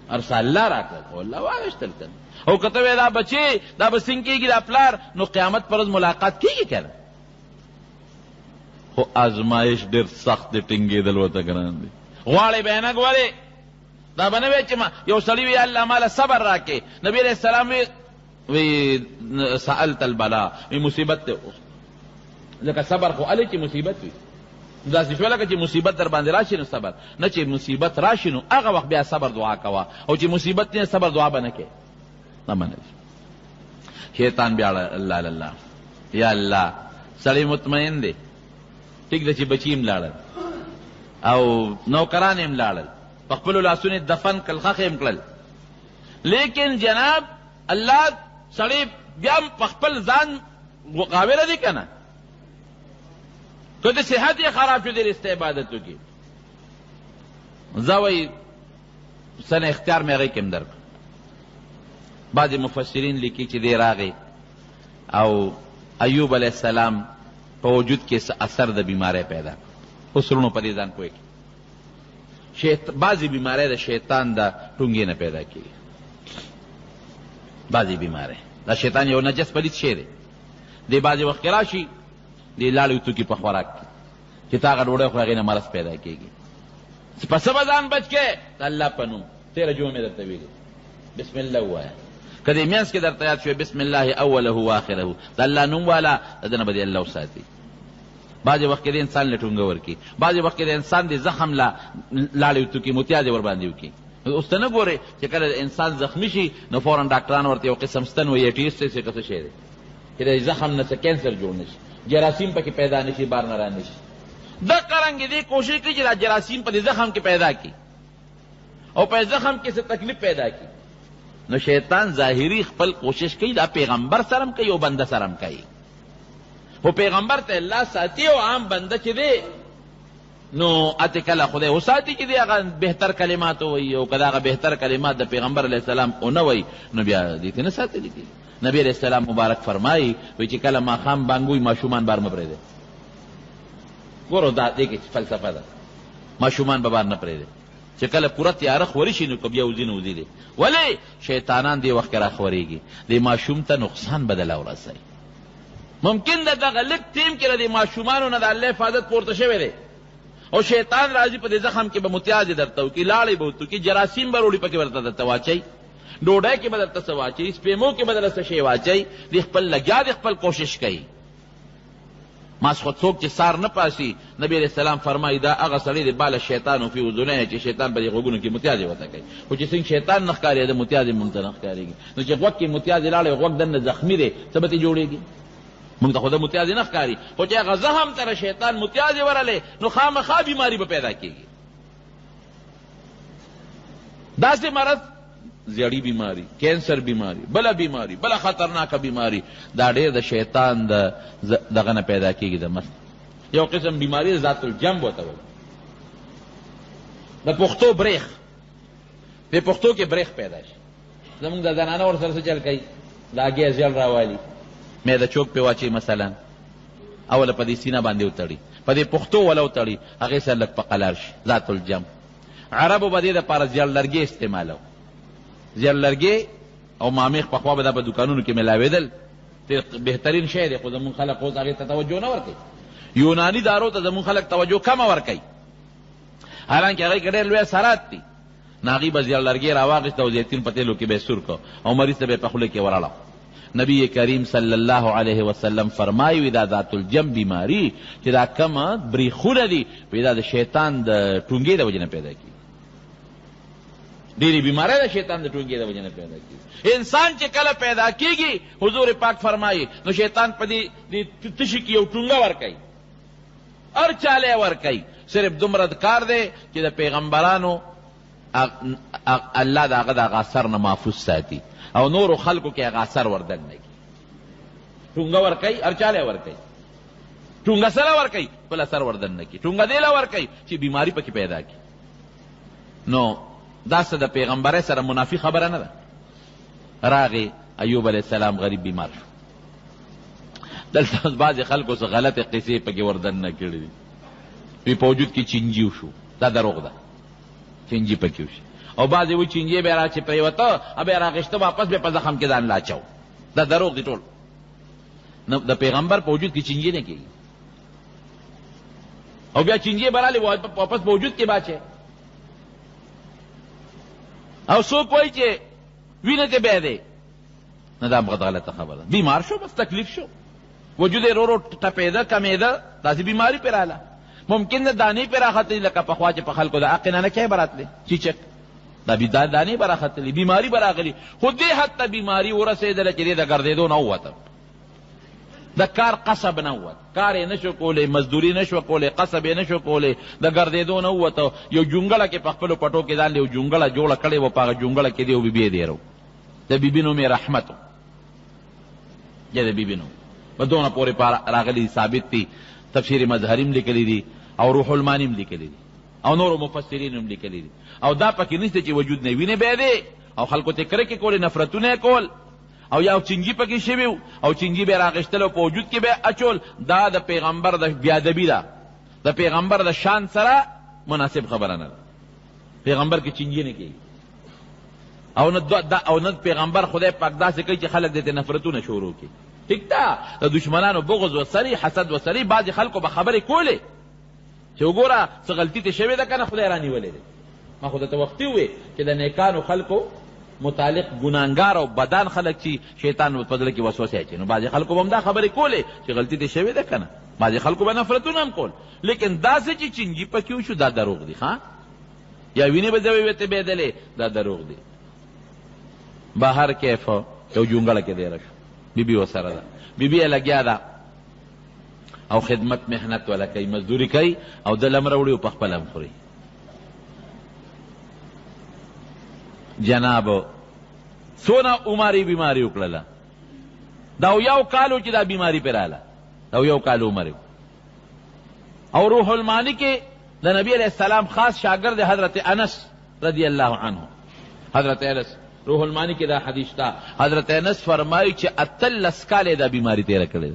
ارسه الله راکړه خو الله واغېشتل کړه. او که ته وایې دا بچې دا به څنګه کېږي دا پلار، نو قیامت پر ورځ ملاقات کېږي که نه؟ خو ازمایش ډېر سخت دی، ټینګېدل ورته ګران دی. غواړې به یې نه ګورې، دا به نه وایي چې یو سړي وي الله ماله صبر راکړې. نبي علیه السلام وی سألت البلا، وی مصیبت دی، ځکه صبر خو هلې چې مصیبت وي. داسې شوه لکه چې مصیبت در باندې راشي نو صبر، نه چې مصیبت راشي نو هغه وخت بیا صبر دعا کوه، او چې مصیبت نه صبر دعا به نه کوې، نه منل. شیطان بیا الله الله یا الله سړی مطمئن دی، ټیک ده چې بچي هم لاړل او نوکران هم لاړل، په خپلو لاسونو دفن کړل، خښ هم کړل، لیکن جناب الله سړی بیا هم په خپل ځان مقابله دی که نه؟ که د صحت یې خراب شو دی رسته عبادتو کې، زه وایي سنه اختیار مې هغې کې هم درکړ. بعضې مفسرین لیکي چې دی راغی او ایوب علیه السلام په وجود کې اثر د بیماری پیدا کړ. اوس ورونو په دې ځان پوه کړي، بعضې بیماری د شیطان د ټونګې نه پیدا کېږي. بعضې بیماری دا شیطان یو نجس پلید شی دی، دی بعضې وخت کې راشي دی لاړې توکي په خوراک کې چې تا هغه ډوډۍ خورې هغې نه مرض پیدا کېږي. په څه به ځان بچ کې؟ د الله په نوم. تېره جمعه مې درته ویلې بسم الله ووایه، که دې منځ کې درته یاد شوی بسم الله اوله واخره، د الله نوم والا د ده نه به دې الله وساتي. بعضې وخت کې د انسان له ټونګه ورکړي، بعضې وخت کې د انسان د زخم له لاړې توکي متیازې ورباندې وکړي. اوس ته نه ګورې چې کله د انسان زخمي شي نو فوراً ډاکټران ورته یو قسم ستن وایي ټیسټ څه څه شی دی چې د زخم نه څه کینسر جوړ نه شي، جراثیم پکې پیدا نه شي، بار نه را نه شي. دقه رنګې دې کوشش کړي چې دا جراثیم په دې زخم کې پیدا کړي او په زخم کې څه تکلیف پیدا کړي. نو شیطان ظاهري خپل کوشش کوي دا پیغمبر سره هم کوي او بنده سره هم کوي. خو پیغمبر ته الله ساتي او عام بنده چې دی نو اته کله خدای وساتي چې دی هغه بهتر کلمات وایي، او که هغه بهتر کلمات د پیغمبر علیه السلام ونه وایي نو بیا دې ته نه ساتلی کېږي. نبی علیہ السلام مبارک فرمایي وی چې کله ماښام بانګ وي ماشومان بار مه پرېږدئ. ګورو دا دې کې فلسفه ده، ماشومان به بار نه پرېږدئ چې کله پوره تیاره خوري شي نو که بیا وځي نو وځي دی. ولې شیطانان دې وخت کې راخورېږي، دې ماشوم ته نقصان به دله ورسوي. ممکن ده دغه لږ ټیم کې د ماشومانو نه د الله حفاظت پورته شوی دی او شیطان راځي په دې زخم کې به متیازې درته وکړي، لاړې به ورته وکړي، جراثیم به روړي پکې ورته درته واچوي، ډوډۍ کې به درته څه واچوي، سپېمو کې به درته څه شی واچوي. د خپل لګیا د خپل کوشش کوي. ماسخوت څوک چې سار نه پاسي، نبی علیہ السلام فرمایي دا هغه سړی دی باله شیطان فی اذنیه چې شیطان په دې غوږونو کې متیازې ورته کوي. خو چې څنګه شیطان نه ښکارېده متیازې مونږ ته نه ښکارېږي. نو چې غوږ کې متیازې لاړې غوږ دننه زخمي دی څه به ترې جوړېږي؟ مونږ ته خو د متیازې نه ښکاري، خو چې هغه زخم ته شیطان متیازې ورلې نو خامخا بیماري به پیدا کېږي. داسې مرض، زیړی بیماری، کینسر بیماری، بله بیماری، بله خطرناکه بیماری، دا ډېر د شیطان دغه نه پیدا کېږي. د مست یو قسم بیماری ذات الجنب ورته وایي. د پښتو بریخ، په پښتو کې بریخ پیدا شي. زمونږ د زنانه ورسره څه چل کوي؟ د هګۍ ژیړ راوالي، معده چوک پې واچوي مثلا، اوله په دې سینه باندې وتړي، په دې پښتو وله وتړي، هغې سره لږ په قلار شي، ذات الجنب. عربو به دې دپاره زیړ لرګې استعمالو. زیړ لرګې او مامیخ پخوا به دا په دوکانونو کې میلاوېدل، بهترین شی دی، خو زمونږ خلک اوس هغې ته توجه نه ورکوي. یوناني دارو ته زمونږ خلک توجه کمه ورکوي، حالانکې هغې کې ډېر لوی اثرات دي. نو هغې به زیړ لرګې راواخېسته او زیتون په تیلو کې به یې سور کړه او مریض ته به یې په خوله کې ورړه. نبی کریم صلی الله علیه وسلم فرمایي دا ذات الجنب بیماری چې دا کمه بریخونه دي، دا د شیطان د ټونګې د وجې نه پیدا کېږي. ډېرې بیماری د شیطان د ټونګې د وجې نه پیدا کېږي. انسان چې کله پیدا کېږي، حضور پاک فرمایي نو شیطان په دې تشي کې یو ټونګه ورکوي، هر چاله یې ورکوي. صرف دومره کار دی چې د پیغمبرانو الله د هغه د هغه اثر نه محفوظ ساتي او نورو خلکو کې هغه اثر وردن نه کړي. ټونګه ورکوي، هر چاله یې ورکوي، ټونګه سره ورکوي، بل اثر وردن نه کړي. ټونګه دې له ورکوي چې بیماري پکې پیدا کړي. نو دا څه د پیغمبرۍ سره منافي خبره نه ده. راغی ایوب علیہ السلام غریب بیمار شو. دلته اوس بعضې خلکو څه غلطې قصې پکې وردن نه کړي دي. وی په وجود کې چینجي وشو، دا دروغ ده، چینجي پکې وشي. او بعضې وایي چینجي بیا را چې پرېوته بیا راغېشته واپس بیا په زخم کې ځان لا اچو، دا دروغ دي ټول. نو د پیغمبر په وجود کې چینجي نه کېږي. او بیا چینجي به رالې واپس په وجود کې باچې. او څوک وایي چې وینه ته بیا دی، نه دا غلطه خبره. بیمار شو، بس تکلیف شو، وجود یې رو رو ټپېده، کمېده، داسې بیماري پرې راله. ممکن د دانې پرې راختلي، لکه پخوا چې په خلکو د عقې نه نکۍ به راتلې، چیچک دا دانې به راختلي، بیماري به راغلي. خو دې حد ته بیماري ورسېدله چې دې د ګرځېدو نه ووته، د کار قصب نه ووت، کار یې نه شو کولی، مزدوري نه شو کولی، قصب یې نه شو کولی، د ګرځېدو نه ووته. یو جونګړه کې په خپلو پټو کې ځان یو جونګړه جوړه کړې وه، په هغه جونګړه کې د یو بیبي یې دیرو، د بیبي نوم یې رحمت و، یا د بیبي نوم په دونه پورې راغلي ثابت دي. تفسیر مظهري هم لیکلي دي او روح الماني هم لیکلي دي او نورو مفسرین هم لیکلي دي. او دا پکې نشته چې وجود نه وینې بیا دی او خلکو ته کرکې کولې، نفرتونه یې کول، او یا چینجي پکې شوي و او چینجي بیا راغېشتل او په وجود کې بیا اچول. دا د پیغمبر د بیادبي ده، د پیغمبر د شان سره مناسب خبره نه ده. پیغمبر کې چینجي نه کېږي او نه پیغمبر خدای پاک داسې کوي چې خلک دې ته نفرتونه شروع کړي. ټیک ده، د دشمنانو بغض وسري، حسد وسري، بعضې خلکو به خبرې کولې چې وګوره څه غلطي ته شوې ده که نه، خدای رانیولې ده. ما خو درته وختي ووې چې د نیکانو خلکو متعلق ګناهګار او بدان خلک چې شیطان په زړه کې وسوسې اچوي، نو بعضې خلکو به هم دا خبرې کولې چې غلطي ته شوې ده که نه، بعضې خلکو به نفرتونه هم کول. لیکن داسې چې چینجي پکې وشو دا دروغ دي. ها، یا وینې به ځوې ته بېدلې، دا دروغ دي. بهر کیف یو جونګړه کې دیره شو، بیبي ورسره ده، بیبي یې لګیا ده او خدمت محنت ولا کوي، مزدوري کوي او دل هم راوړي او په خپل هم خوري. جناب څونه عمري بیماري وکړله، دا یو کالو چې دا بیماري پرې راله، دا یو کال عمر. او روح المانی کې د نبی علیہ السلام خاص شاگرد حضرت انس رضی اللہ عنہ، حضرت انس روح المانی کې دا حدیث تا، حضرت انس فرمایي چې 18 کاله دا بیماری تیر کړې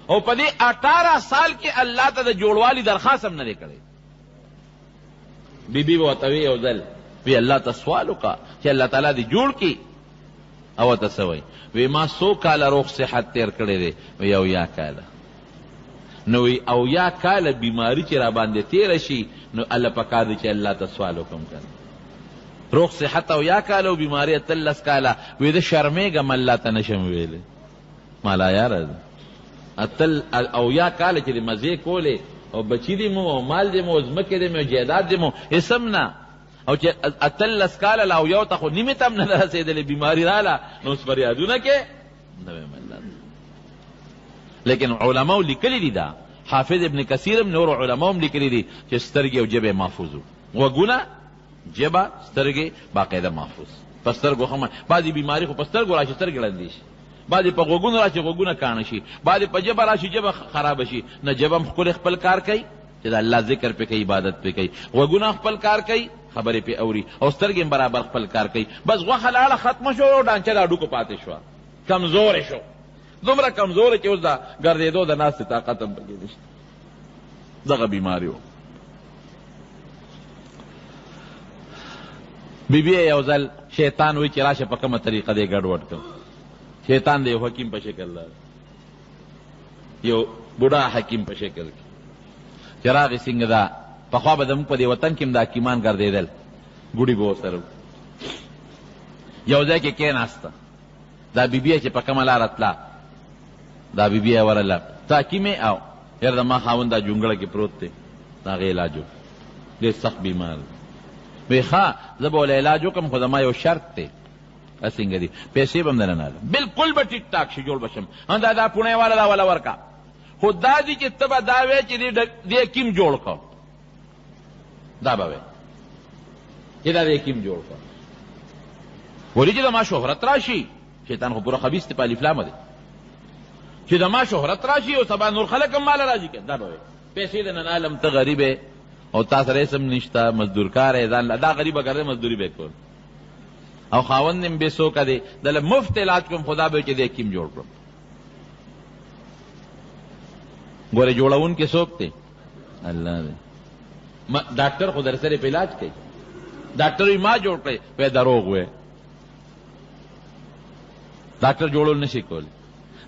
او په دې 18 سال کې الله ته د جوړوالي درخواست هم نه دی کړی. بیبي ورته وی یو ځل وی الله ته سوال وکړه چې الله تعالی دې جوړ کړي. او ته څه وایي؟ وی ما 100 کاله روغ صحت تیر کړی دی. وی 80 کاله. نو وی 80 کاله بیماری چې را باندې تیره شي نو الله پکار دی چې الله ته سوال وکړم کنه. روغ صحت 80 کاله او بیماری 13 کاله. وی د شرمېږم الله ته نشم ویلی. مالا یاره 80 کاله چې د مزې کولې او بچی دی مو او مال دی مو ځمکې دی مو جایداد دی مو اسم نه، او چې 13 کاله لا او یو ته خو نیمې ته هم نه رسېدلې بیماري راله نو اوس فریادونه کې نه ویم الله. لیکن علماو لیکلی دي دا، حافظ ابن کثیر هم نور علماو هم لیکلی دي چې سترګې او ژبې محفوظ وو. غوږونه، ژبه، سترګې باقاعده محفوظ. په سترګو خو بعضې بیماري خو په سترګو راشي سترګې ړندې شي، بعضې په غوږونو راشي غوږونه کاڼه شي، بعضې په ژبه راشي ژبه خرابه شي. نه ژبه هم ښکلې خپل کار کوي چې د الله ذکر پې کوي عبادت پې کوي، غوږونه خپل کار کوي خبرې پې اوري، او سترګې هم برابر خپل کار کوي. بس غوښه لاړه ختمه شو او ډانچه د هډوکو پاتې شوه، کمزورې شو، دومره کمزوره چې اوس د ګرځېدو د ناستې طاقت هم پکې نشته. دغه بیماري و. بیبي یو ځل شیطان وایي چې راشه په کومه طریقه دې ګډوډ کړم. شیطان د یو حکیم په شکل لاره، یو بوډا حکیم په شکل کې چې راغی. څنګه دا پخوا به زموږ په دې وطن کې هم دا حکیمان ګرځېدل، ګوډي به ورسره یو ځای کې کېناسته. دا بیبي چې په کومه لاره تله، دا بیبي یې ورله ته حکیم یې؟ او یاره د ما خاوند دا جونګړه کې پروت دی، د هغې علاج وکړه، ډېر سخت بیمار دی. وی ښه زه به ورله علاج وکړم خو زما یو شرط دی. څنګه دي؟ پیسې به هم درنه نه الم، بلکل به ټیک ټاک شي، جوړ به شم. دا پوڼې والا دا والا ورکا، خو دا دي چې ته به دا وایې چې دې حکیم جوړ کړ، دا به وایې چې دا دې حکیم جوړ کړ. ولې چې د ما شهرت راشي، شیطان خو پوره خبیث دی په الف لام دی، چې د ما شهرت راشي او سبا نور خلک هم ماله راځي که دا به وایې. پیسې درنه نه الم، ته غریب یې او تا سره اسم نشته، مزدور کار یې، ځان دا غریبه ګرځې مزدوري به یې کول، او خاوند هم بې څوکه دی، دله مفت علاج کوم خدا به چې د حکیم جوړ کړم. ګورې جوړونکی څوک دی؟ الله دی. ډاکټر خو در سره په علاج کوي، ډاکټر وي ما جوړ کړی، وی دروغ وی، ډاکټر جوړول نشي کولی.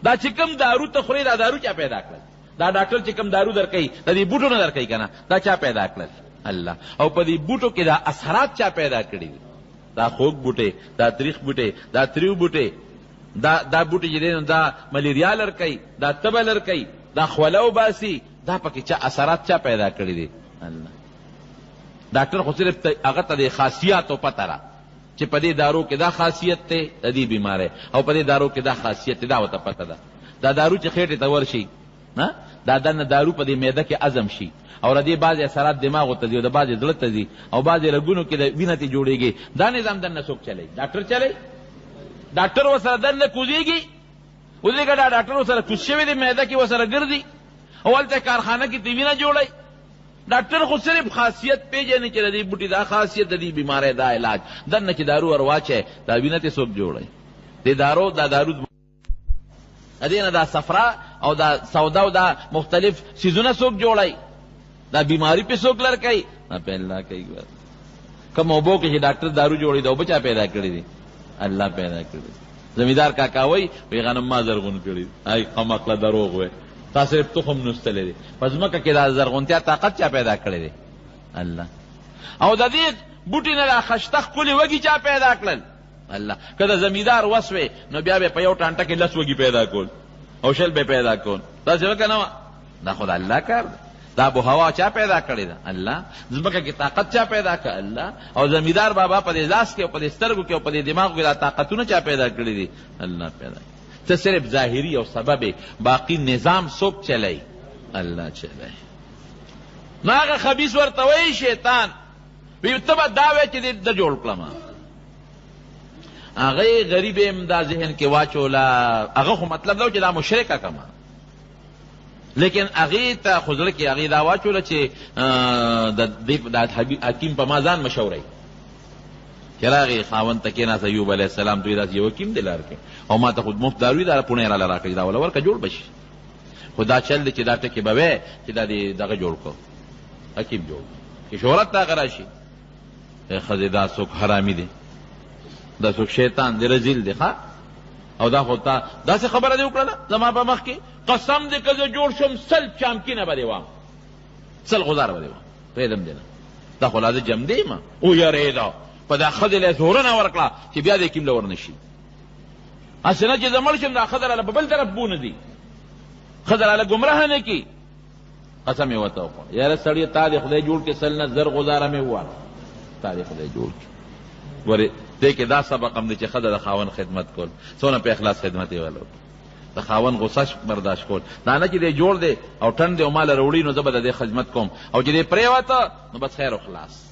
دا چې کوم دارو ته خورې دا دارو چا پیدا کړل؟ دا ډاکټر چې کوم دارو در کوي د دې بوټو نه در کوي که نه، دا چا پیدا کړل؟ الله. او په دې بوټو کې دا اثرات چا پیدا کړي دي؟ دا خوږ بوټی، دا تریخ بوټی، دا تریو بوټی، دا بوټی چې دی نو دا ملیریا لر کوي، دا تبه لر کوي، دا خوله وباسي، دا پکې چا اثرات چا پیدا کړي دي؟ الله. ډاکټر خو صرف هغه ته د خاصیاتو پته را چې په دې دارو کې دا خاصیت دی د دې بیماری، او په دې دارو کې دا خاصیت دی، دا ورته پته ده. دا دارو چې خېټې ته ورشي دا دنه دارو په دې معده کې هضم شي، او د دې بعضې اثرات دماغو ته ځي او د بعضې زړه ته ځي، او بعضې رګونو کې د وینه تې جوړېږي. دا نظام دننه څوک چلی؟ ډاکټر چلی؟ ډاکټر ورسره دننه کوزېږي، اوس ځکه دا ډاکټر ورسره کوز شوی دی، معده کې ورسره ګرځي، او هلته کارخانه کې ته وینه جوړوي. ډاکټر خو صرف خاصیت پیژني چې د دې بوټي دا خاصیت، د دې بیماری دا علاج، دننه چې دارو ور واچوي دا وینه تې څوک جوړوي؟ د دارو د دې نه دا صفرا او دا سودا او دا مختلف څیزونه څوک جوړوي؟ دا بیماری پې څوک لر کوي؟ نه په الله کوي. کوم اوبو کې چې ډاکټر دارو جوړوي دا اوبه چا پیدا کړي دي؟ الله پیدا کړي. زمیندار کاکا وایي وی غنم ما زرغون کړي، ای خامخله دروغ وی، تا صرف تخم نستلی دی. په ځمکه کې دا زرغونتیا طاقت چا پیدا کړی دی؟ الله. او د دې بوټي نه دا خشته ښکلې وږي چا پیدا کړل؟ الله. که د زمیندار وس وی نو بیا به په یو ټانټه کې 10 وږي پیدا کول او 10 به پیدا کول، داسې وکړه نه وه؟ دا خو د الله کار دی. دا ابو هوا چا پیدا کړی ده؟ الله. ځمکه کې طاقت چا پیدا کړ؟ الله. او زمیندار بابا په دې لاس کې او په دې سترګو کې او په دې دماغو کې دا طاقتونه چا پیدا کړي دي؟ الله پیدا. ته صرف ظاهري او سبب، باقي نظام څوک چلی؟ الله چلی. نو هغه خبیث ورته وایي شیطان، وی ته به دا وایې چې د جوړ کړم. هغه غریب هم دا ذهن کې واچوله، هغه خو مطلب دا و چې دا مشرکه کما، لیکن هغې ته خو زړه کې هغې دا واچوله چې د حکیم په ما ځان مشوری. چې راغې خاوند ته کېناست ایوب علیه السلام ته داسې یو حکیم دی لار کې، او ما ته خو مفت داروي دا پوڼې راله راکړي، دا وله ورکه جوړ به شي. خو دا چل دی چې دا ټکې به وی چې دا دغه جوړ کړو، حکیم جوړ کړو چې شهرت ته هغه راشي. ښځې دا څوک حرامي دی، دا څوک شیطان دی، رزیل دی. ښه او دا خو تا داسې خبره دې وکړله زما په مخ کې قسم دې که زه جوړ شم 100 چامکینه به دې وام 100 غزار به دې وام پرېږدم دې نه دا خو لا زه جم دی یم ویرېده په دا ښځې له زورنه ورکړه چې بیا دې کیم له ور نه شي هسې نه چې زه مړ شم دا ښځه راله په بل طرف بونه دي ښځه راله ګمراه نه کي قسم یې ورته وکړه یاره سړیه تا دې خدای جوړ کړي 100 نه 1000 غزاره مې وواله تا دې خدای جوړ کړي ورې دې کې دا سبق هم دی چې ښځه د خاوند خدمت کول څونه په اخلاص خدمت یې ولا د خاوند غصه برداشت کول دا نه چې دی جوړ دی او ټن دی او مال راوړي نو زه به د دې خدمت کوم او چې دی پرېوته نو بس خیر او خلاص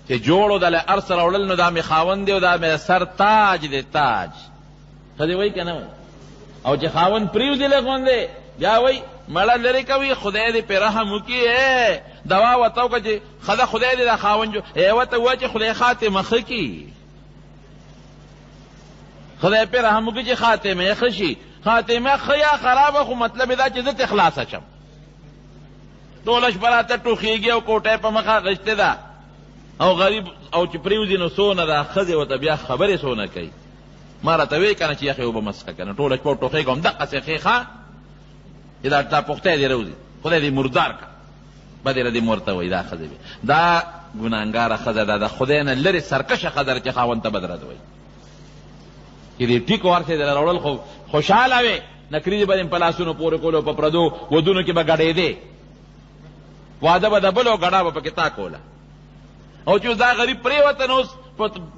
چې جوړو د له هر څه راوړل نو دا مې خاوند دی او دا مې سر تاج دی تاج ښځې وایي که نه وایي او چې خاوند پرېوځي لږ غوندې بیا وایي مړه لرې کوي خدای دې پې رحم وکړي دوا ورته وکړه چې ښځه خدای دې دا خاوند ورته ووایه چې خدای خاتمه ښه کړي خدای پې رحم وکړي چې خاتمه یې ښه شي خاتمه ښه یا خرابه خو مطلب دا چې زه ترې خلاصه شم ټوله شپه راته ټوخېږي او کوټه په مخه اخیستې ده او غریب او چې پرېوځي نو څونه ده ښځې ورته بیا خبرې څونه کوي ما راته ویې که نه چې یخې اوبه مسکه که نه ټوله شپه ټوخېږم دقسې ښې ښه چې دا پختی دې روځي خدای دې مردار که بدې ردې مور ته وایي دا ښځې دا ګناهګاره ښځه ده د خدای نه لرې سرکشه ښځه چې خاوند ته بد رد وایي چې دې ټیک ورسې دله راوړل خو خوشحاله وې نکریزې به دې په لاسونو پورې کولو په پردو ودونو کې به ګډېدې واده به د بل او ګډا به پکې تا کوله او چې دا غریب پرېوته نو اوس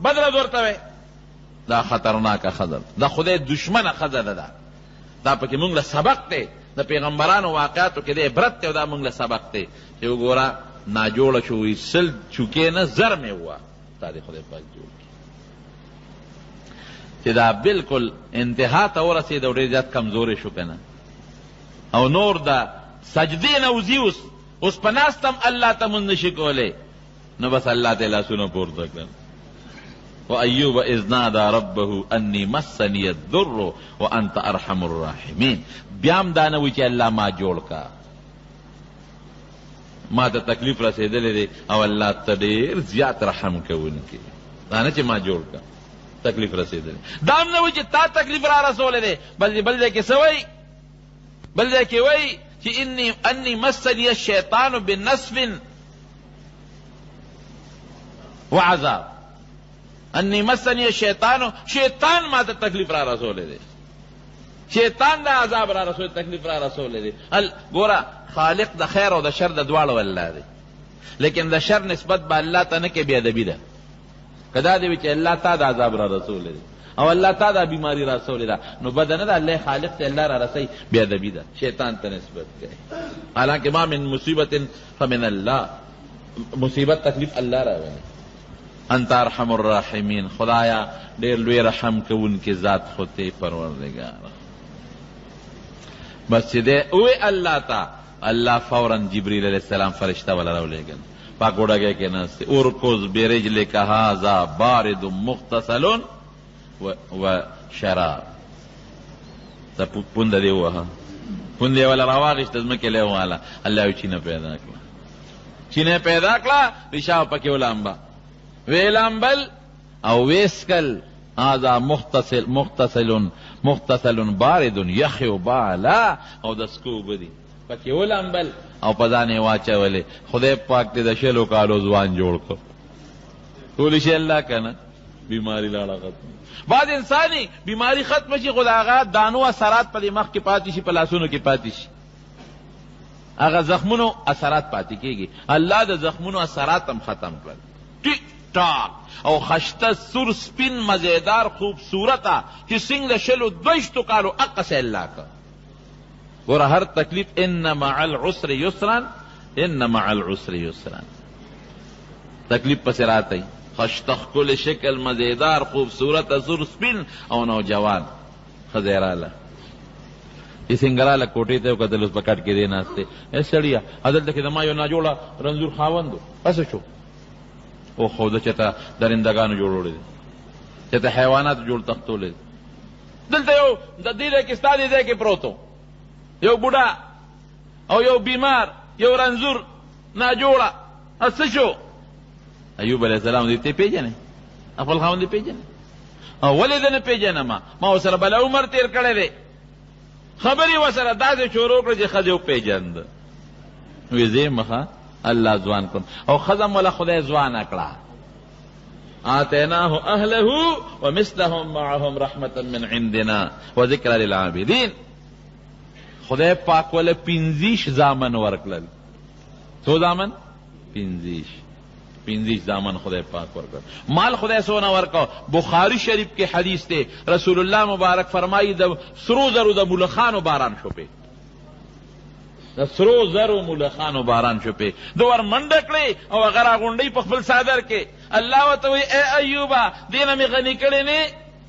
بد رد ورته وی دا خطرناکه ښځه دا خدای دشمنه ښځه ده دا پکې مونږ له سبق دی د پیغمبرانو واقعاتو کې د عبرت دی او دا مونږ له سبق دی چې وګوره ناجوړه شو 100 چوکې نه 1000 مې ووه تا دې خدای پاک جوړ کړي چې دا بالکل انتها ته ورسېد او ډېر زیات کمزورې شو که نه او نور د سجدې نه وځي اوس په ناستم الله ته مونځ نشي کولی نو بس الله ته لاسونه پورته کړل وأيوب إذ نادى ربه أني مسني الضر وأنت أرحم الراحمين بیام دا نه وي چې الله ما جوړ کا ما ته تکلیف رسېدلی دی او الله ته ډېر زیات رحم کوونکی دا نه چې ما جوړ کا تکلیف رسېدلی دا هم نه وي چې تا تکلیف را رسولی دی بل ځای کې څه وایي بل ځای کې وایي چې أني مسني الشیطان بنصب وعذاب انی مسنی شیطانو شیطان ما ته تکلیف را رسولی دی شیطان دا عذاب را رسولی تکلیف را رسولی دی ګوره خالق د خیر او د شر د دواړو الله دی لیکن د شر نسبت به الله ته نه کې بې ادبي ده که دا دی چې الله تا د عذاب را رسولی دی او الله تا دا بیماری را رسولی ده نو بده نه ده الله خالق ته الله را رسوي بې ادبي ده شیطان ته نسبت کوي حالانکه ما من مصیبت فمن الله مصیبت تکلیف الله راولي انت ارحم الراحمین خدایا ډېر لوی رحم کوونکې ذات خو ته پروردګار بس چې دی اوی الله ته الله فوراً جبریل علیہ السلام فرشتہ والا راولېږل پاک وډګی کې ناست ارکض برجلک هذا بارد مغتسل و شراب دا پونده دی ووهه پونده یې والا راواغېسته ځمکې له یې وواله الله یې چینه پیدا کړه چینه پیدا کړه ریشا پکې ولامبه ویلامبل او ویسکل هذا مغتسل بارد یخی بالا او د سکوبه دي پکې ولامبل او په ځان یې واچولې خدای پاک دې د 6 کالو ځوان جوړ کړ ټولې شي الله که نه بیماری لاړه ختم بعد انساني بیماری ختم شي خو د هغه دانو اثرات په دې مخ کې پاتې شي په لاسونو کې پاتې شي هغه زخمونو اثرات پاتې کېږي الله د زخمونو اثرات هم ختم کړل او خشته سور سپین مزیدار خوبصورته چې څنګه 22 کالو اقصې الله کا ګوره هر تکلیف ان مع العسر یسرا ان مع العسر یسرا تکلیف پسې راتی خشته ښکلې شکل مزیدار خوبصورته سور سپین او نوجوان ښځی راله چې څنګه راله کوټې ته یې وکتل اوس په کټ کې دی ناستې ای سړیه هدلته کې زما یو ناجوړه رنځور خاوند و پسې شو او خو ده چې ته درندګانو جوړوړی دی چې ته حیواناتو جوړ تختولی دی دلته یو د دې ځای کې ستا دې ځای کې پروت یو بوډا او یو بیمار یو رنځور ناجوړه څه شو ایوب علیه السلام دې ته پېژنې خپل خاوند دې پېژنې ولې ده نه پیژنم ما ورسره بله عمر تیر کړی دی خبرې ورسره داسې شروع کړه چې ښځې وپېژند وی زه مخه الله ځوان کړم او ښځه مولا خدای ځوانه کړه آتیناه اهله ومثلهم معهم رحمة من عندنا وذکر للعابدین خدای پاک ولا 25 زامن ورکړل څو زامن 25 زامن خدای پاک ورکړل مال خدای سونه ورکو بخاری شریف کې حدیث دی رسول الله مبارک فرمایي د سرو زرو د ملخانو باران شو په د سرو زرو ملخانو باران شو په دوه منډه کړې او هغه راغونډې په خپل صادر کې الله وته وی اے ایوبا دینه می غنی کړي نه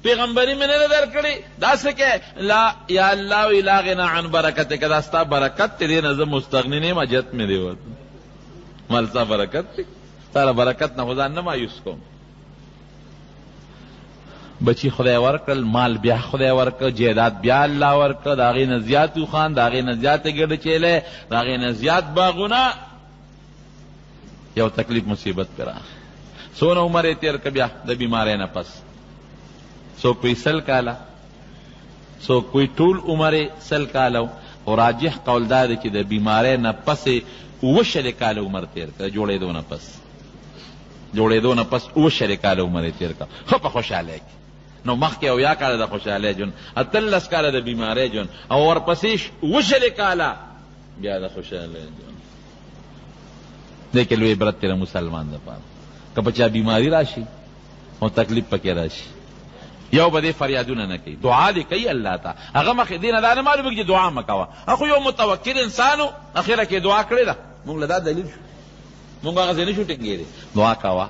پیغمبري مې نه درکړي داسې کې لا یا الله الا غنا عن برکتک دا ستا برکت دې نه زه مستغنی نه مجت مې دی وته مال ستا برکت سره برکت نه خدای نه مایوس کوم بچی خدای ورکل مال بیا خدای ورکل جیدات بیا الله ورکل دا غي نه زیات خان دا غي نه زیات ګډ چيله دا غي نه زیات باغونه یو تکلیف مصیبت کرا سونه عمر تیر ک بیا د بیمارۍ نه پس سو کوئی سل کالا سو کوئی ټول عمر سل کالو او راجح قول دا چې د بیمارۍ نه پس وشل کال عمر تیر ک جوړېدو نه پس وشل کال عمر تیر ک خو په خوشاله نو مخکې او یا کاله د خوشحالی جون اتلس کاله د بیماری جون او ورپسې وشلې کاله بیا د خوشحالی جون دی کې لوی عبرت دی د مسلمان دپاره که په چا بیماری راشي او تکلیف پکې راشي یو به دې فریادونه نه کوي دعا دې کوي الله ته هغه مخکې دې نه دا نه معلومه چې دعا مه کوه اخو یو متوکل انسان و اخره کې دعا کړې ده مونږ له دا دلیل شو مونږ هغسې نه شو ټینګېدی دعا کوه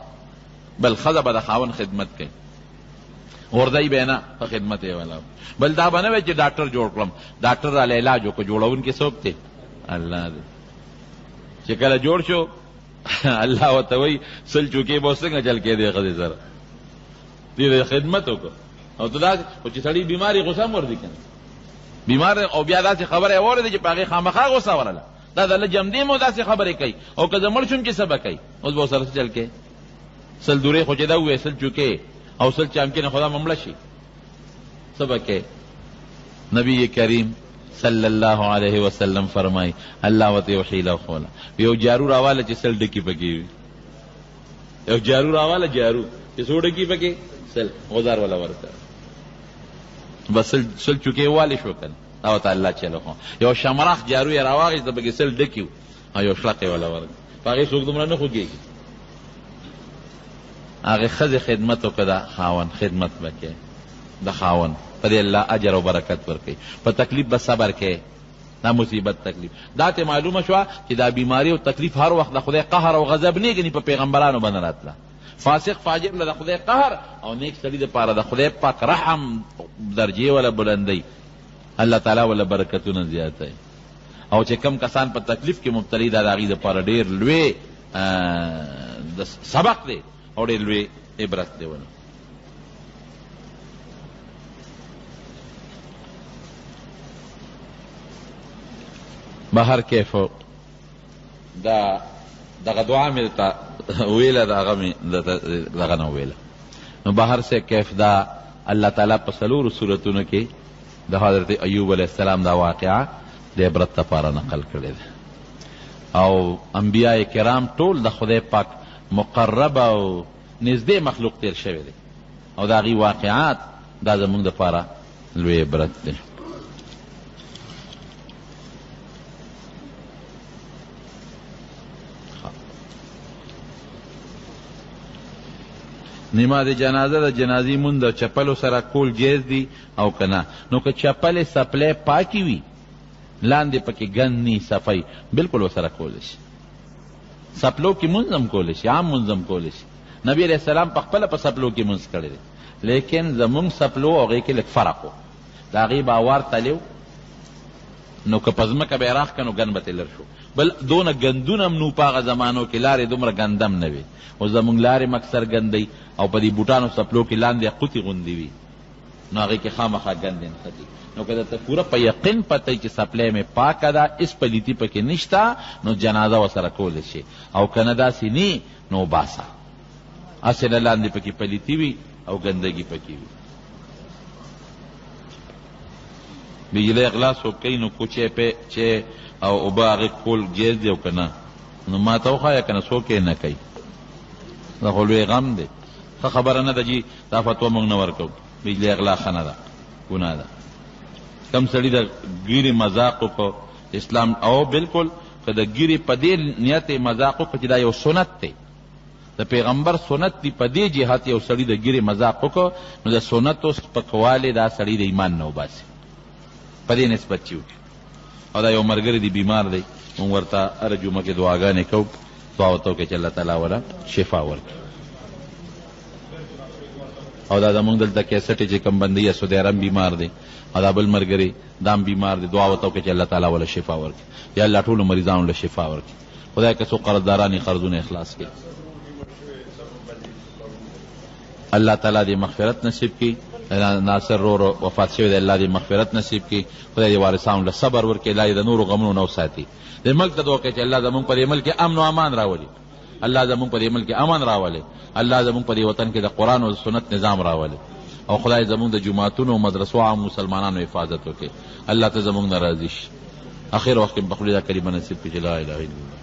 بل ښځه به د خاوند خدمت کوي غردی بینا په خدمت یې ولا بل دا به نه وی چې ډاکټر جوړ کړم ډاکټر راله علاج وکړو جوړونکي څوک دی الله دی چې کله جوړ شو الله ورته وایي سل چوکې به څنګه چل کېدې ښځې سره دې خدمت وکړو او ته داسې خو چې سړي بیماري غوسه هم ورځي که نه بیمار او بیا داسې خبره یې واورېدې چې په هغې خامخا غوسه ورله دا د الله جمدې مو داسې خبرې کوي او که زه مړ شم چې څه به کوي اوس به ورسره څه چل کې سل دورې خو چې دا ووایې سل چوکې او سل چامکن خدا مملہ شي سبق نبی کریم صلی اللہ علیہ وسلم فرمائی اللہ وتی وحیلہ خولا یو جارو راواله چې سل ډکی پکې وي یو جارو راواله جارو چې سو ډکی پکې سل غزار ولا ورته بس سل چوکې والی شو کنه او تعالی چلو یو شمراخ جارو یې راواغی ته پکې سل ډکی او یو شلقې ولا ورته پاغي څوک دومره نه خوږي هغه ښځې خدمت وکړه خاوند خدمت وکړي د خاوند په دې الله اجر او برکت ورکوي په تکلیف به صبر کوي دا مصیبت تکلیف دا ته معلومه شوه چې دا بیماری او تکلیف هر وخت د خدای قهر او غضب نه ګني په پیغمبرانو باندې راتله فاسق فاجر له د خدای قهر او نیک سړي دپاره د خدای پاک رحم درجې ولا بلندی الله تعالی ولا برکتونه زیاتوي او چې کم کسان په تکلیف کې مبتلي دا د هغې دپاره ډېر لوی سبق دی اور لوی عبرت دی ونه بهر کیف دا دغه دعا مې ته ویله د هغه مې دغه نه ویله نو بهر سے کیف دا الله تعالی په څلورو صورتونو کې د حضرت ایوب علیه السلام دا واقعه د عبرت لپاره نقل کړې ده او انبیاء کرام ټول د خدای پاک مقرب او نزدې مخلوق تیر شوی دی او د هغې واقعات دا زموږ دپاره لوی عبرت دی نماز جنازه د جنازې مونږ د چپلو سره کول جایز دي او که نه نو که چپلې سپلې پاکې وي لاندې پکې ګند نی صفی بالکل ورسره کولی شي سپلو کې مونځ هم کولی شي عام مونځ هم کولی شي نبی علیہ السلام په خپله په سپلو کې مونځ کړی دی لیکن زمونږ سپلو او هغې کې لږ فرق و د هغې به اوار تلیو نو که په ځمکه به یې راښ که نو ګند به ترې لر شو بل دونه ګندونه هم نو په هغه زمانو کې لارې دومره ګندم نه وي اوس زمونږ لارې مکثر ګندی او په دې بوټانو سپلو کې لاندې قوتې غوندې وي نو هغې کې خامخا ګند نښتي نو که درته پوره په یقین پته چې سپلی مې پاکه ده هېڅ پلیتي پکې نشته نو جنازه ورسره کولی شي او که نه داسې نی نو باسه هسې نه لاندې پکې پلیتي وي او ګندګي پکې وي بجلی اغلا څوک کوي نو کوچې چې او اوبه هغې کول جیز دی او که نه نو ما ته وښایه که نه څوک یې نه کوي دا خو لوی غم دی ښه خبره نه ده چې دا فتوا موږ نه ورکوو بجلی اغلا ښه نه ده ګناه ده کم سړي د ګیرې مذاق وکړو اسلام او بالکل که د ګیرې په دې نیت یې مذاق وکړو چې دا یو سنت دی د پیغمبر سنت دی په دې جهت یو سړي د ګیرې مذاق وکړو نو د سنتو سپکوالی دا سړي د ایمان نه وباسي په دې نسبت چې وکړي او دا یو ملګری دی بیمار دی موږ ورته هره جمعه کې دعاګانې کوو دعا ورته وکړئ چې الله تعالی وله شفا ورکړي او دا زمونږ دلته کیسټ چې کوم بندي سعودي عرب بیمار دی او دا بل ملګری دام بیمار دی دعا ورته وکړئ چې الله تعالی وله شفا ورکړي یا الله ټولو مریضانو له شفا ورکړي خدای که څوک قرضداران یې قرضونه اخلاص کړي الله تعالی دې مغفرت نصیب کړي ناصر رو وفات شوی دی الله دې مغفرت نصیب کړي خدای دې وارثانو له صبر ورکړي الله دې د نورو غمونو نه وساتي دې ملک ته دعا کوي چې الله زمونږ په دې ملک کې امن و امان راولي الله زمونږ په دې ملک کې امن راولي الله زمونږ په دې وطن کې د قرآن او سنت نظام راولي او خدای زمونږ د جوماتونو او مدرسو عام مسلمانانو حفاظت وکړي الله ته زمونږ نه راضي شي اخر وخت کې بخلي دا کلمه نصیب کړي چې لا اله الا الله